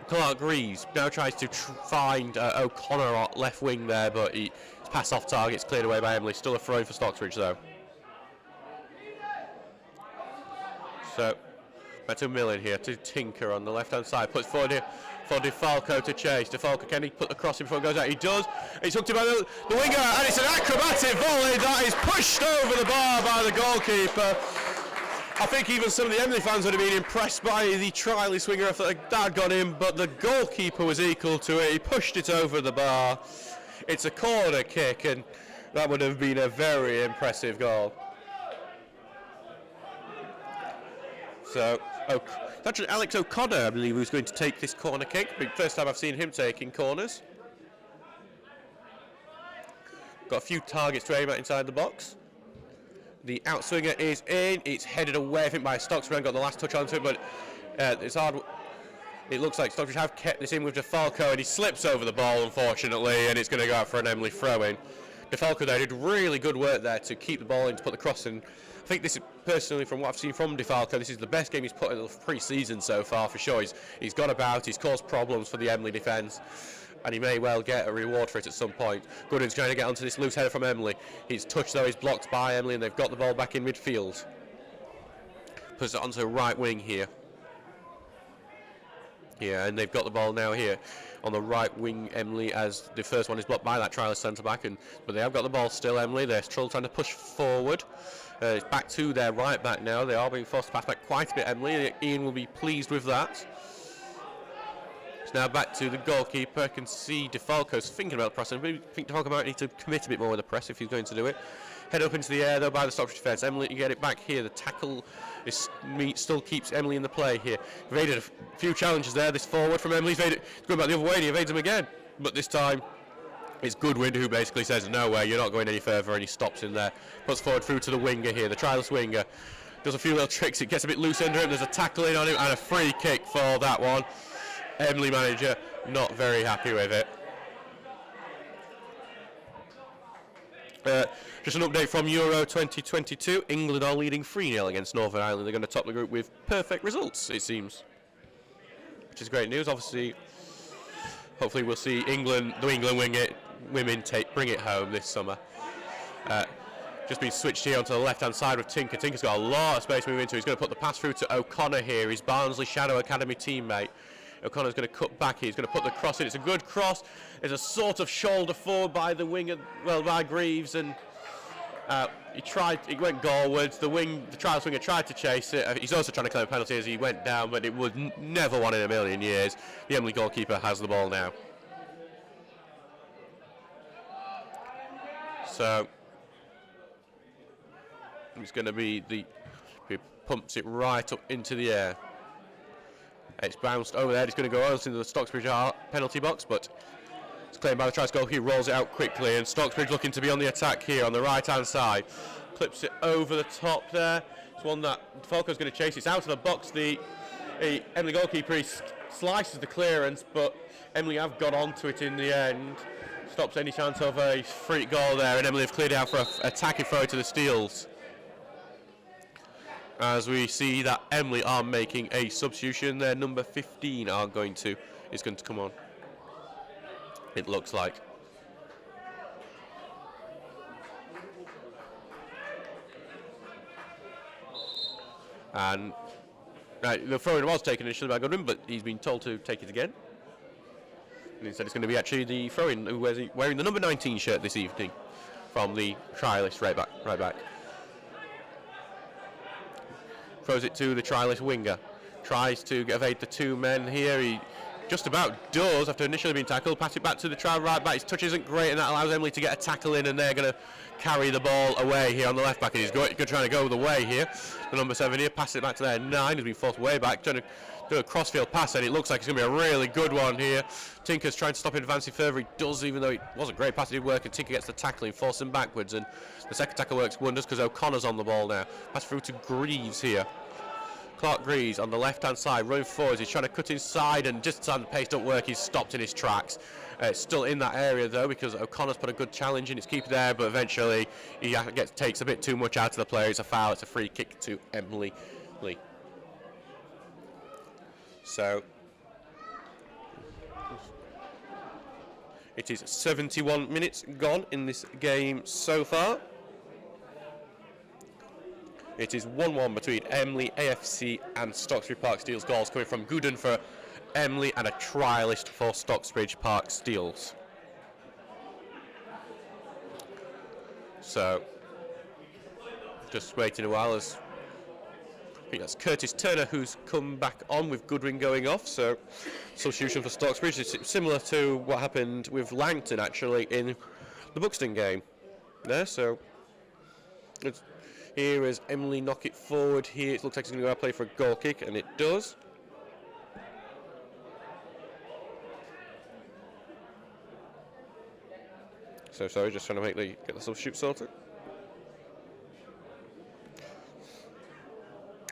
Clark Greaves. Now tries to find O'Connor on left wing there, but he's passed off target. It's cleared away by Emley. Still a throw for Stocksbridge though. So back to Millen here, to Tinker on the left hand side. Puts forward here for DeFalco to chase. DeFalco, can he put the cross in before it goes out? He does. He's hooked it by the winger, and it's an acrobatic volley that is pushed over the bar by the goalkeeper. I think even some of the Emley fans would have been impressed by the trialist winger if that had got in, but the goalkeeper was equal to it. He pushed it over the bar. It's a corner kick, and that would have been a very impressive goal. So, actually Alex O'Connor, I believe, who's going to take this corner kick. First time I've seen him taking corners. Got a few targets to aim at inside the box. The outswinger is in. It's headed away, I think, by Stocksbridge. Got the last touch onto it, but it's hard. It looks like Stocksbridge have kept this in with DeFalco, and he slips over the ball, unfortunately, and it's going to go out for an Emley throw-in. DeFalco, though, did really good work there to keep the ball in, to put the cross in. I think this is, personally, from what I've seen from DeFalco, this is the best game he's put in the pre-season so far, for sure. He's got about, he's caused problems for the Emley defence, and he may well get a reward for it at some point. Goodwin's trying to get onto this loose header from Emley. His touch, though, is blocked by Emley, and they've got the ball back in midfield. Puts it onto the right wing here. Yeah, and they've got the ball now here on the right wing, Emley, as the first one is blocked by that trialist centre-back, but they have got the ball still, Emley. They're still trying to push forward. It's back to their right back now. They are being forced to pass back quite a bit, Emley. Ian will be pleased with that. It's now back to the goalkeeper. I can see DeFalco's thinking about pressing. I think DeFalco might need to commit a bit more with the press if he's going to do it. Head up into the air, though, by the Stockbridge defence. Emley, you get it back here. The tackle still keeps Emley in the play here. Evaded a few challenges there. This forward from Emley. He's going back the other way, and he evades him again. But this time, it's Goodwin who basically says, no way, you're not going any further, and he stops in there. Puts forward through to the winger here, the trialist winger. Does a few little tricks. It gets a bit loose under him. There's a tackle in on him, and a free kick for that one. Emley manager not very happy with it. Just an update from Euro 2022. England are leading 3-0 against Northern Ireland. They're going to top the group with perfect results, it seems, which is great news. Obviously, hopefully we'll see the England wing it women bring it home this summer. Just been switched here onto the left-hand side with Tinker. Tinker's got a lot of space to move into. He's going to put the pass through to O'Connor here, his Barnsley Shadow Academy teammate. O'Connor's going to cut back here. He's going to put the cross in. It's a good cross. There's a sort of shoulder forward by the winger, well, by Greaves, and he went goalwards. The trials winger tried to chase it. He's also trying to claim a penalty as he went down, but it would never won in a million years. The Emley goalkeeper has the ball now. So it's going to be he pumps it right up into the air. It's bounced over there. It's going to go out into the Stocksbridge penalty box, but it's claimed by the tries goal. He rolls it out quickly, and Stocksbridge looking to be on the attack here on the right-hand side. Clips it over the top there. It's one that Falco's going to chase. It's out of the box. The Emley goalkeeper, he slices the clearance, but Emley have got onto it in the end. Stops any chance of a free goal there, and Emley have cleared out for an attacking throw to the Steels. As we see that Emley are making a substitution, their number 15 is going to come on. It looks like. And the throw-in was taken initially by Goodwin, but he's been told to take it again. And instead it's going to be actually the throw-in who is wearing the number 19 shirt this evening from the trialist right back. Throws it to the trialist winger. Tries to evade the two men here. He just about does after initially being tackled. Pass it back to the trial right back. His touch isn't great, and that allows Emley to get a tackle in, and they're going to carry the ball away here on the left back. And he's trying to go the way here. The number 7 here. Pass it back to their 9. He's been forced way back. Trying to do a crossfield pass, and it looks like it's going to be a really good one here. Tinker's trying to stop him advancing further. He does, even though it wasn't great pass, it did work, and Tinker gets the tackling, forcing him backwards, and the second tackle works wonders because O'Connor's on the ball now. Pass through to Greaves here. Clark Greaves on the left-hand side, running forwards. He's trying to cut inside, and just as the pace don't work, he's stopped in his tracks. It's still in that area, though, because O'Connor's put a good challenge in his keeper there, but eventually he takes a bit too much out of the player. It's a foul. It's a free kick to Emley. So it is 71 minutes gone in this game so far. It is 1-1 between Emley, AFC and Stocksbridge Park Steels. Goals coming from Gooden for Emley and a trialist for Stocksbridge Park Steels. So, just waiting a while as I think that's Curtis Turner who's come back on with Goodwin going off. So, substitution for Stocksbridge. It's similar to what happened with Langton actually in the Buxton game there. So, here as Emley knock it forward here. It looks like it's going to go out play for a goal kick, and it does. So sorry, just trying to get the substitute sorted.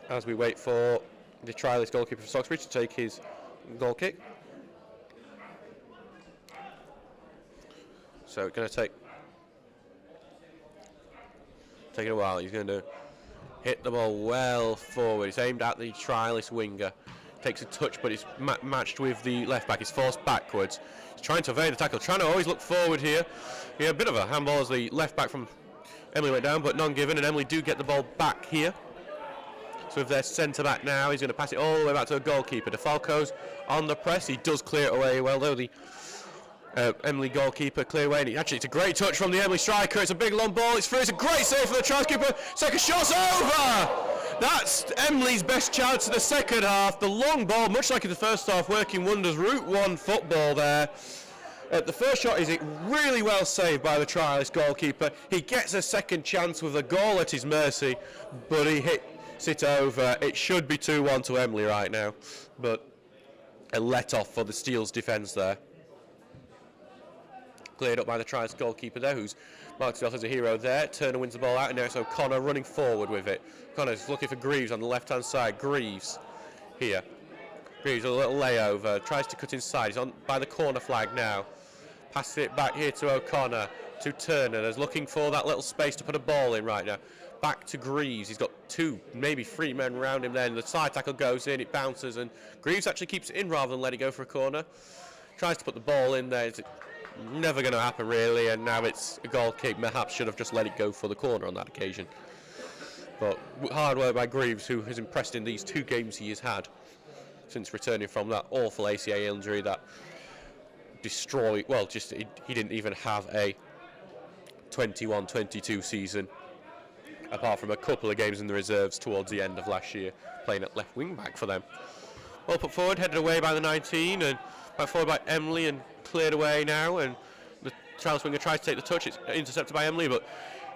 As we wait for the trialist goalkeeper for Stocksbridge to take his goal kick. So it's going to take taking a while. He's going to hit the ball well forward. It's aimed at the trialist winger. Takes a touch, but it's matched with the left back. He's forced backwards. He's trying to evade the tackle, trying to always look forward here. Yeah, a bit of a handball as the left back from Emley went down, but none given, and Emley do get the ball back here. So with their centre back now, he's going to pass it all the way back to the goalkeeper. DeFalco's on the press. He does clear it away well, though the Emley goalkeeper clear away, and actually it's a great touch from the Emley striker. It's a big long ball, it's through, it's a great save for the trials keeper. Second shot's over! That's Emley's best chance in the second half. The long ball, much like in the first half, working wonders. Route 1 football there. The first shot is really well saved by the trialist goalkeeper. He gets a second chance with a goal at his mercy, but he hits it over. It should be 2-1 to Emley right now, but a let-off for the Steels defence there. Cleared up by the trialist goalkeeper there, who's marked himself as a hero there. Turner wins the ball out, and now it's O'Connor running forward with it. O'Connor's looking for Greaves on the left-hand side. Greaves here. Greaves a little layover, tries to cut inside. He's on by the corner flag now. Passes it back here to O'Connor, to Turner. There's looking for that little space to put a ball in right now. Back to Greaves. He's got 2, maybe 3 men around him then. The side tackle goes in, it bounces, and Greaves actually keeps it in rather than let it go for a corner. Tries to put the ball in there. never going to happen really, and now it's a goal kick. Perhaps should have just let it go for the corner on that occasion. But hard work by Greaves, who has impressed in these 2 games he has had since returning from that awful ACL injury that destroyed, well, just he didn't even have a 21-22 season, apart from a couple of games in the reserves towards the end of last year, playing at left wing back for them. Well put forward, headed away by the 19, and back forward by Emley, and cleared away now, and the Charles winger tries to take the touch. It's intercepted by Emley, but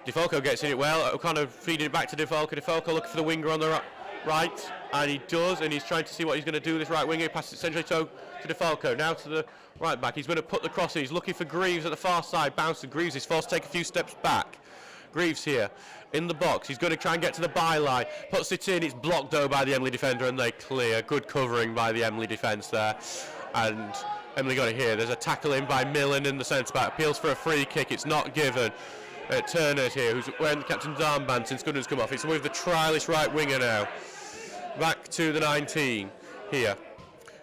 DeFalco gets in it well. O'Connor feeding it back to DeFalco. DeFalco looking for the winger on the right, and he does, and he's trying to see what he's going to do, this right winger. He passes it centrally to DeFalco, now to the right back. He's going to put the cross in. He's looking for Greaves at the far side. Bounce to Greaves. He's forced to take a few steps back. Greaves here in the box. He's going to try and get to the byline. Puts it in. It's blocked though by the Emley defender, and they clear. Good covering by the Emley defence there. And Emley got it here. There's a tackle in by Millen in the centre back. Appeals for a free kick. It's not given. Turner's here, who's wearing the captain's armband since Goodwin's come off. It's with the trialist right winger now. Back to the 19 here.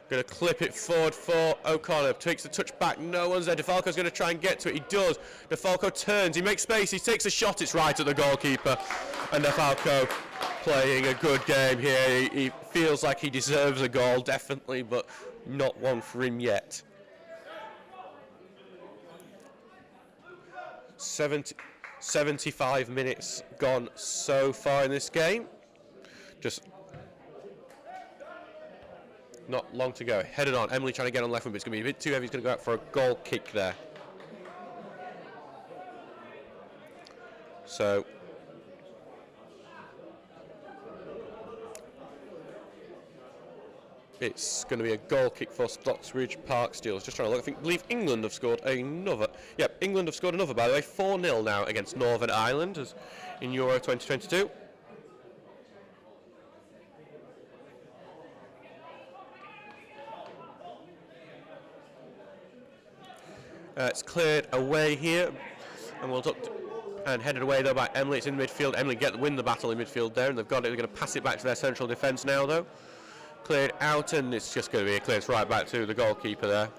Going to clip it forward for O'Connor. Takes the touch back. No one's there. DeFalco's going to try and get to it. He does. DeFalco turns. He makes space. He takes a shot. It's right at the goalkeeper. And DeFalco playing a good game here. He feels like he deserves a goal, definitely, but not one for him yet. 75 minutes gone so far in this game. Just not long to go. Headed on. Emley trying to get on left wing, but it's going to be a bit too heavy. He's going to go out for a goal kick there. So it's going to be a goal kick for Stocksbridge Park Steelers. Just trying to look. I believe England have scored another. Yep, England have scored another, by the way. 4-0 now against Northern Ireland as in Euro 2022. It's cleared away here, and we'll look and headed away though by Emley. It's in midfield. Emley win the battle in midfield there, and they've got it. They're going to pass it back to their central defence now though. Cleared out, and it's just going to be a clearance right back to the goalkeeper there.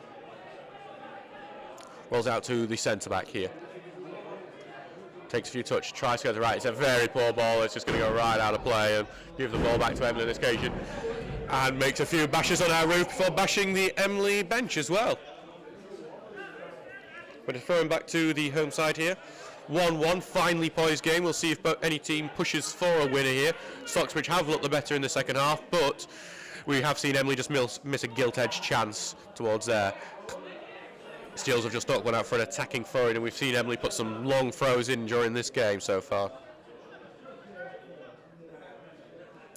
Rolls out to the centre back here. Takes a few touches, tries to go to the right. It's a very poor ball. It's just going to go right out of play and give the ball back to Emley on this occasion. And makes a few bashes on our roof before bashing the Emley bench as well. But throwing back to the home side here. 1-1, finely poised game. We'll see if any team pushes for a winner here. Stocksbridge have looked the better in the second half, but we have seen Emley just miss a gilt-edged chance towards there. Steels have just not gone out for an attacking forward, and we've seen Emley put some long throws in during this game so far.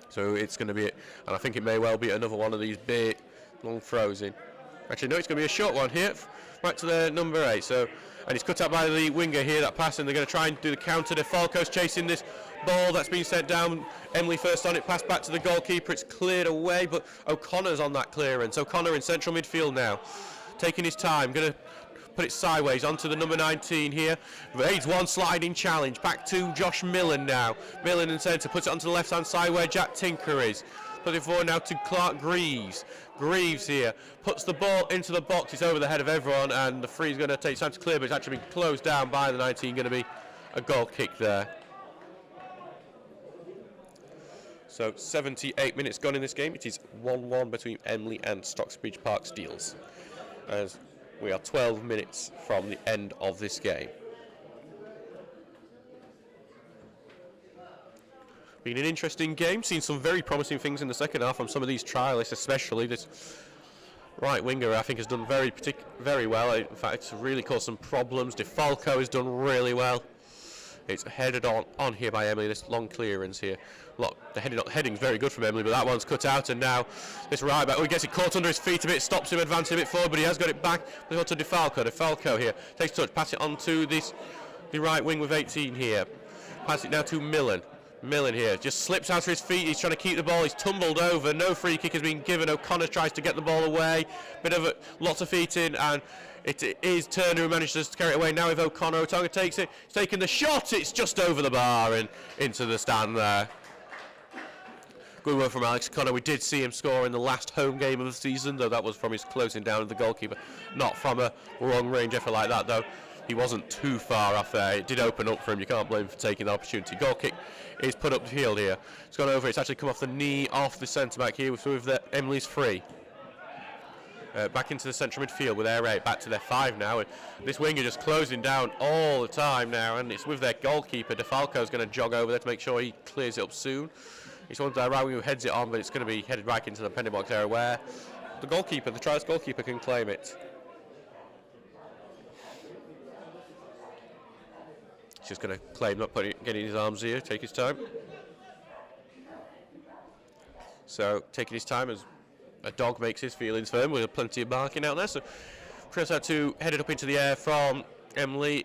So it's going to be, and I think it may well be another one of these big long throws in. Actually, no, it's going to be a short one here, right to the number 8. So, and it's cut out by the winger here, that pass, and they're going to try and do the counter. DeFalco's chasing this ball that's been sent down. Emley first on it, passed back to the goalkeeper. It's cleared away, but O'Connor's on that clearance. O'Connor in central midfield now, taking his time, going to put it sideways onto the number 19 here. Aids one sliding challenge, back to Josh Millen now. Millen in centre, puts it onto the left hand side where Jack Tinker is. Put it forward now to Clark Greaves. Greaves here puts the ball into the box. It's over the head of everyone, and the free's going to take time to clear, but it's actually been closed down by the 19. Going to be a goal kick there. So 78 minutes gone in this game. It is 1-1 between Emley and Stocksbridge Park Steels, as we are 12 minutes from the end of this game. Been an interesting game. Seen some very promising things in the second half from some of these trialists, especially this right winger. I think has done very well. In fact, it's really caused some problems. DeFalco has done really well. It's headed on here by Emley. This long clearance here. Look, the heading's very good from Emley, but that one's cut out, and now this right back. Oh, he gets it caught under his feet a bit, stops him advancing a bit forward, but he has got it back. Let's go to DeFalco. DeFalco here takes touch, pass it on to the right wing with 18 here. Pass it now to Millen. Millen here just slips out of his feet. He's trying to keep the ball. He's tumbled over. No free kick has been given. O'Connor tries to get the ball away. Lots of feet in, and it is Turner who manages to carry it away. Now with O'Connor, O'Tonga takes it. He's taking the shot. It's just over the bar and into the stand there. Good work from Alex O'Connor. We did see him score in the last home game of the season, though that was from his closing down of the goalkeeper. Not from a long-range effort like that, though. He wasn't too far off there. It did open up for him. You can't blame him for taking the opportunity. Goal kick is put up the field here. It's gone over. It's actually come off the knee off the centre-back here with the Emley's free. Back into the central midfield with their 8, back to their 5 now. And this winger just closing down all the time now, and it's with their goalkeeper. DeFalco's going to jog over there to make sure he clears it up soon. It's one of their right winger who heads it on, but it's going to be headed back into the penalty box area where the goalkeeper, the Trials goalkeeper, can claim it. He's just going to claim not getting his arms here, take his time. So taking his time as a dog makes his feelings firm with plenty of barking out there. So Chris had to head it up into the air from Emley.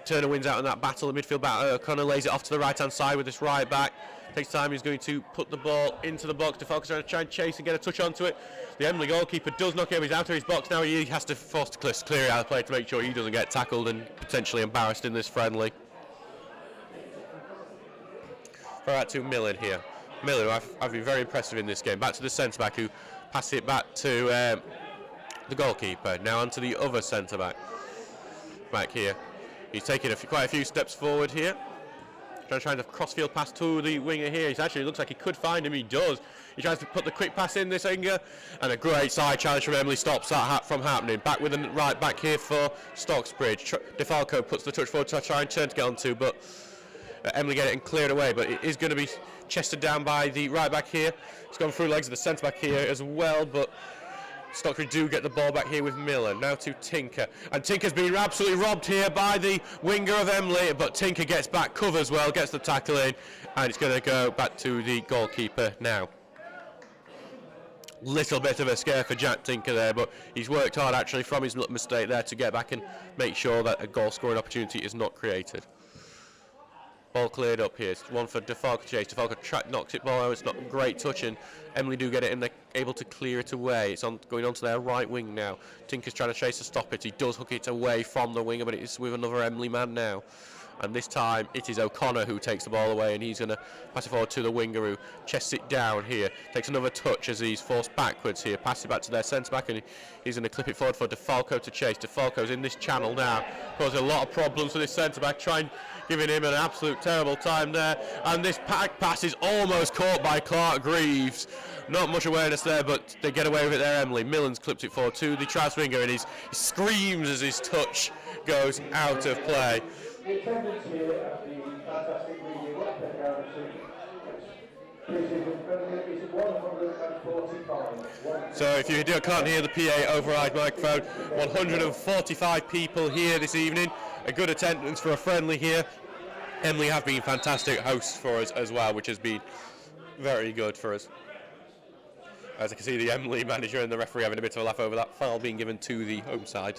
Turner wins out in that battle. The midfield batter O'Connor lays it off to the right hand side with this right back. Takes time. He's going to put the ball into the box. DeFalco's trying to chase and get a touch onto it. The Emley goalkeeper does knock him. He's out of his box now. He has to force to clear it out of play to make sure he doesn't get tackled and potentially embarrassed in this friendly. Throw out to Millen here. Miller, I've been very impressive in this game. Back to the centre-back who passes it back to the goalkeeper. Now onto the other centre-back. Back here. He's taking quite a few steps forward here. Trying to cross-field pass to the winger here. He actually looks like he could find him. He does. He tries to put the quick pass in, this winger. And a great side challenge from Emley stops that from happening. Back with the right back here for Stocksbridge. DeFalco puts the touch forward to try and turn to get onto, but Emley get it and clear it away. But it is going to be chested down by the right back here. It's gone through legs of the centre back here as well, but Stockbridge do get the ball back here with Miller. Now to Tinker. And Tinker's been absolutely robbed here by the winger of Emley, but Tinker gets back, covers well, gets the tackle in, and it's going to go back to the goalkeeper now. Little bit of a scare for Jack Tinker there, but he's worked hard actually from his little mistake there to get back and make sure that a goal scoring opportunity is not created. Ball cleared up here. It's one for DeFalco chase. DeFalco knocks it ball out. It's not a great touch, and Emley do get it and they're able to clear it away. It's going onto their right wing now. Tinker's trying to chase to stop it. He does hook it away from the winger, but it's with another Emley man now. And this time it is O'Connor who takes the ball away, and he's going to pass it forward to the winger who chests it down here. Takes another touch as he's forced backwards here. Passes it back to their centre back, and he's going to clip it forward for DeFalco to chase. DeFalco's in this channel now. Causing a lot of problems for this centre back, giving him an absolute terrible time there. And this pass is almost caught by Clark Greaves. Not much awareness there, but they get away with it there, Emley. Millen's clipped it forward to the Travis winger, and he screams as his touch goes out of play. The attendance here at the fantastic media is 145. So if you can't hear the PA override microphone, 145 people here this evening. A good attendance for a friendly here. Emley have been fantastic hosts for us as well, which has been very good for us. As I can see, the Emley manager and the referee having a bit of a laugh over that foul being given to the home side.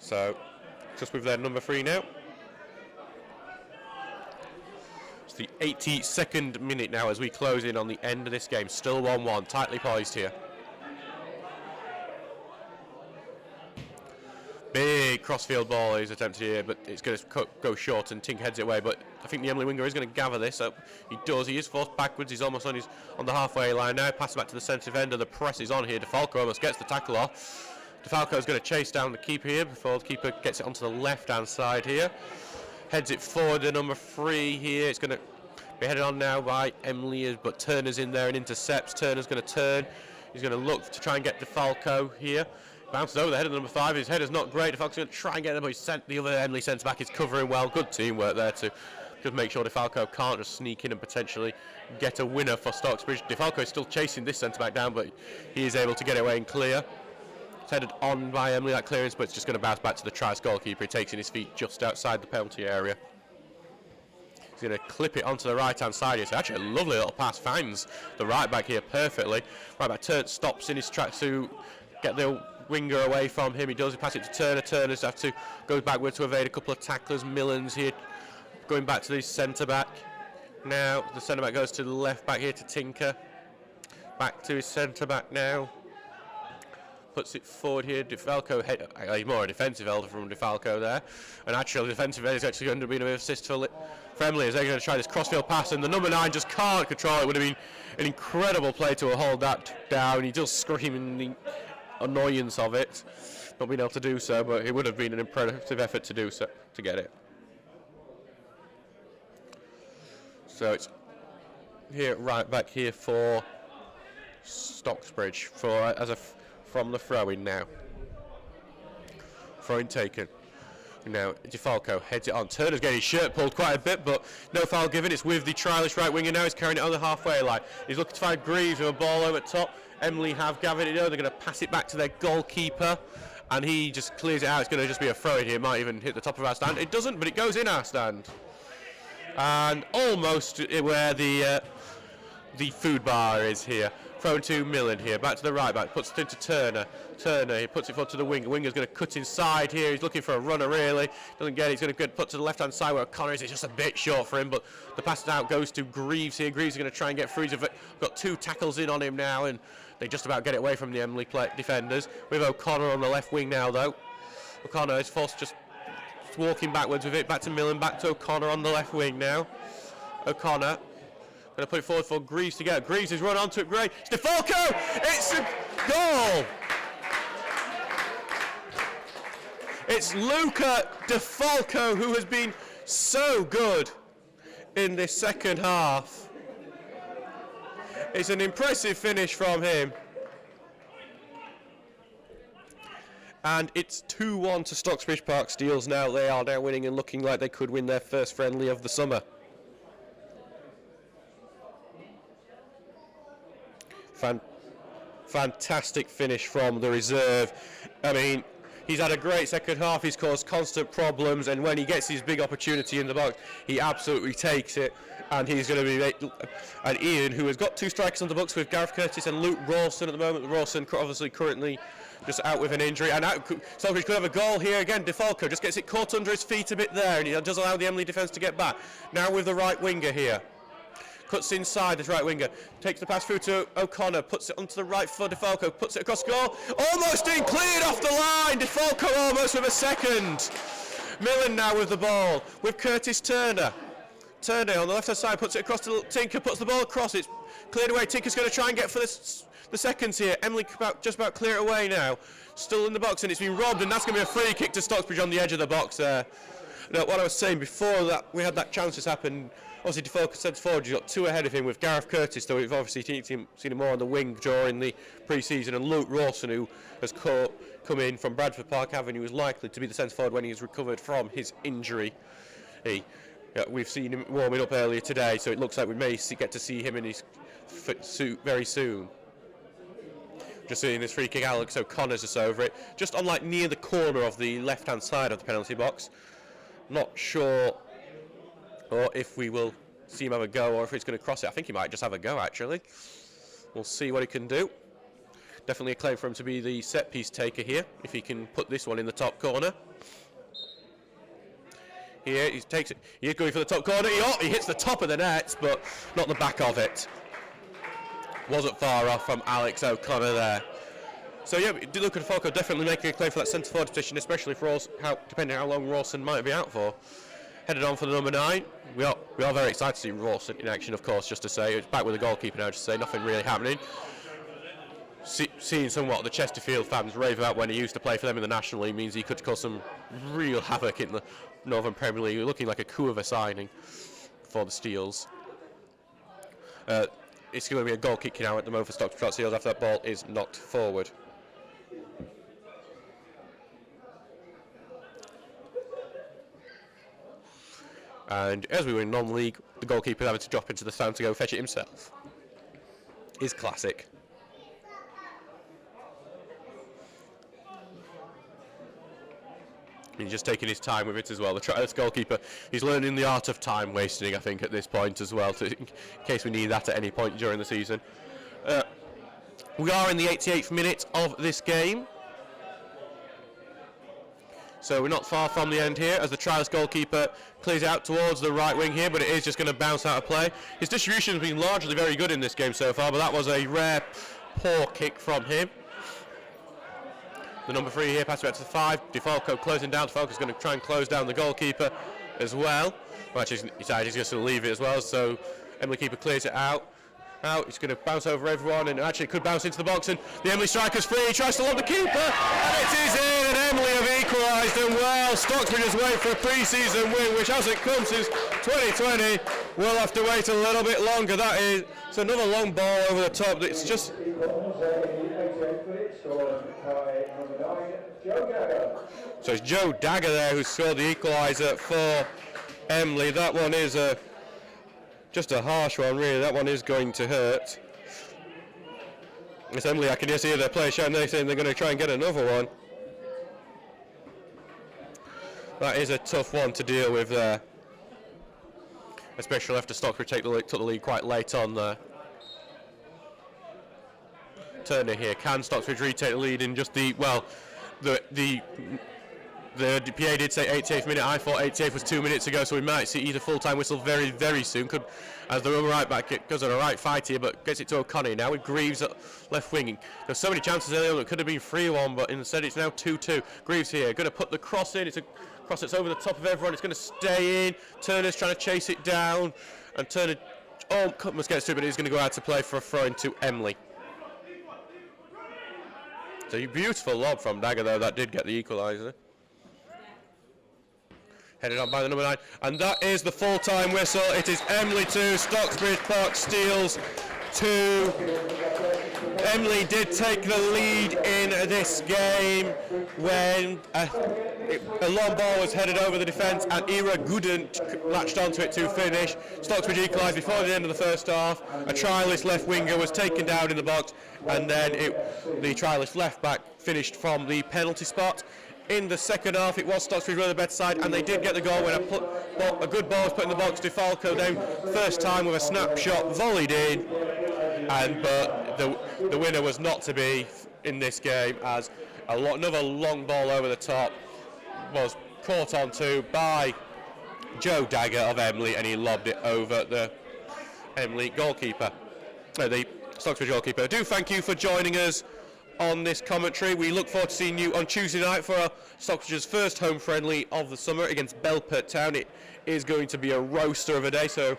So, just with their number 3 now. It's the 82nd minute now as we close in on the end of this game. Still 1-1, tightly poised here. Big crossfield ball is attempted here, but it's going to go short and Tink heads it away. But I think the Emley winger is going to gather this up. He does. He is forced backwards. He's almost on the halfway line now. Pass back to the centre defender. The press is on here. DeFalco almost gets the tackle off. DeFalco is going to chase down the keeper here before the keeper gets it onto the left-hand side here. Heads it forward to number 3 here. It's going to be headed on now by Emley, but Turner's in there and intercepts. Turner's going to turn. He's going to look to try and get DeFalco here. Bounces over the head of number 5. His header's not great. DeFalco's going to try and get him, but the other Emley centre-back is covering well. Good teamwork there to just make sure DeFalco can't just sneak in and potentially get a winner for Stocksbridge. DeFalco is still chasing this centre-back down, but he is able to get away and clear. Headed on by Emley, that clearance, but it's just going to bounce back to the Trice goalkeeper. He takes in his feet just outside the penalty area. He's going to clip it onto the right-hand side here. So actually a lovely little pass, finds the right back here perfectly. Right back turn, stops in his tracks to get the winger away from him. He does, he passes it to Turner. Turner's have to go backward to evade a couple of tacklers. Millen's here going back to the centre-back. Now the centre-back goes to the left back here to Tinker. Back to his centre-back now. puts it forward here. DeFalco, he's more a defensive elder from DeFalco there. And actually, the defensive end is actually going to be an assist for Emley as they're going to try this crossfield pass. And the number 9 just can't control it. It would have been an incredible play to hold that down. He does scream in the annoyance of it, not being able to do so, but it would have been an impressive effort to do so, to get it. So it's here, right back here for Stocksbridge from the throw-in now. Throw-in taken. Now DeFalco heads it on. Turner's getting his shirt pulled quite a bit, but no foul given. It's with the trialist right winger now. He's carrying it on the halfway line. He's looking to find Greaves with a ball over top. Emley have gathered it. They're going to pass it back to their goalkeeper, and he just clears it out. It's going to just be a throw-in here. Might even hit the top of our stand. It doesn't, but it goes in our stand. And almost where the food bar is here. Thrown to Millen here, back to the right back, puts it into Turner. Turner, he puts it forward to the winger. Winger's going to cut inside here. He's looking for a runner, really. Doesn't get it. He's going to put to the left-hand side where O'Connor is. It's just a bit short for him, but the pass out goes to Greaves here. Greaves is going to try and get through. He's got 2 tackles in on him now, and they just about get it away from the Emley defenders. With O'Connor on the left wing now, though. O'Connor is forced just walking backwards with it. Back to Millen, back to O'Connor on the left wing now. O'Connor going to put it forward for Greaves to get. Greaves is run onto it. Great. It's DeFalco! It's a goal! It's Luca DeFalco who has been so good in this second half. It's an impressive finish from him. And it's 2-1 to Stocksbridge Park Steels now. They are now winning and looking like they could win their first friendly of the summer. Fantastic finish from the reserve. I mean, he's had a great second half. He's caused constant problems, and when he gets his big opportunity in the box, he absolutely takes it. And he's going to be, and Ian, who has got 2 strikers on the books with Gareth Curtis and Luke Rawson at the moment. Rawson obviously currently just out with an injury, and Stockbridge could have a goal here again. DeFalco just gets it caught under his feet a bit there, and he does allow the Emley defence to get back. Now with the right winger here. Cuts inside, this right winger, takes the pass through to O'Connor, puts it onto the right for DeFalco, puts it across goal, almost in, cleared off the line, DeFalco almost with a second. Millen now with the ball, with Curtis Turner. Turner on the left hand side, puts it across to Tinker, puts the ball across, it's cleared away. Tinker's going to try and get for the seconds here. Emley just about clear it away now. Still in the box, and it's been robbed, and that's going to be a free kick to Stocksbridge on the edge of the box there. Now, what I was saying before that, we had that chance that's happened. Obviously, DeFalco centre forward, he's got 2 ahead of him with Gareth Curtis, though we've obviously seen him more on the wing during the pre-season, and Luke Rawson, who has come in from Bradford Park Avenue, is likely to be the centre forward when he's recovered from his injury. We've seen him warming up earlier today, so it looks like we may get to see him in his suit very soon. Just seeing this free kick, Alex O'Connor's just over it, just on like near the corner of the left-hand side of the penalty box. Not sure or if we will see him have a go or if he's going to cross it. I think he might just have a go, actually. We'll see what he can do. Definitely a claim for him to be the set-piece taker here, if he can put this one in the top corner. Here, he takes it. He's going for the top corner. He hits the top of the net, but not the back of it. Wasn't far off from Alex O'Connor there. So yeah, look at DeFalco definitely making a claim for that centre forward position, especially for depending on how long Rawson might be out for. Headed on for the number 9. We are very excited to see Rawson in action, of course, just to say. It's back with the goalkeeper now, just to say nothing really happening. Seeing somewhat the Chesterfield fans rave about when he used to play for them in the National League means he could cause some real havoc in the Northern Premier League, looking like a coup of a signing for the Steels. It's going to be a goal kick now at the moment for Stocksbridge Steels after that ball is knocked forward. And as we were in non-league, the goalkeeper having to drop into the stand to go fetch it himself is classic. He's just taking his time with it as well. The goalkeeper, he's learning the art of time wasting, I think, at this point as well, in case we need that at any point during the season. We are in the 88th minute of this game. So we're not far from the end here as the trialist goalkeeper clears out towards the right wing here, but it is just going to bounce out of play. His distribution has been largely very good in this game so far, but that was a rare, poor kick from him. the number 3 here, pass it back to the 5. DeFalco closing down. DeFalco's going to try and close down the goalkeeper as well. Well, actually, he's just going to leave it as well. So Emley keeper clears it out. He's going to bounce over everyone, and actually could bounce into the box, and the Emley striker's free. He tries to lob the keeper, and it is in, and Emley have equalised, and well, Stocksbridge has waited for a pre-season win, which hasn't come since 2020. We'll have to wait a little bit longer. That is, it's another long ball over the top. It's just... So it's Joe Dagger there who scored the equaliser for Emley. That one is just a harsh one, really. That one is going to hurt. It's Emley, I can just hear their players shouting, they're saying they're going to try and get another one. That is a tough one to deal with there. Especially after Stocksbridge took the lead quite late on there. Turner here. Can Stocksbridge retake the lead in just the, well, the PA did say 88th minute. I thought 88th was 2 minutes ago, so we might see either full-time whistle very, very soon. Could, as the right back goes on a right fight here, but gets it to O'Connor now with Greaves at left wing. There's so many chances earlier that could have been 3-1, but instead it's now 2-2. Greaves here, going to put the cross in. It's a cross that's over the top of everyone. It's going to stay in. Turner's trying to chase it down, and Turner almost gets through, but he's going to go out to play for a throw into Emley. So a beautiful lob from Dagger, though, that did get the equaliser. Headed on by the number 9, and that is the full-time whistle. It is Emley 2, Stocksbridge Park Steels 2. Emley did take the lead in this game when a long ball was headed over the defence, and Ira Gooden latched onto it to finish. Stocksbridge equalised before the end of the first half. A trialist left winger was taken down in the box, and then the trialist left back finished from the penalty spot. In the second half, it was Stocksbridge were the better side, and they did get the goal when a good ball was put in the box. DeFalco down first time with a snapshot, volleyed in, but the winner was not to be in this game, as another long ball over the top was caught onto by Joe Dagger of Emley, and he lobbed it over the Emley goalkeeper, the Stocksbridge goalkeeper. I do thank you for joining us on this commentary. We look forward to seeing you on Tuesday night for our Stocksbridge's first home friendly of the summer against Belport Town. It is going to be a roaster of a day, so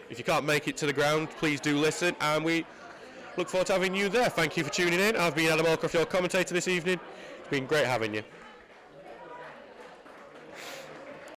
if you can't make it to the ground, please do listen, and we look forward to having you there. Thank you for tuning in. I've been Adam Allcroft, your commentator this evening. It's been great having you.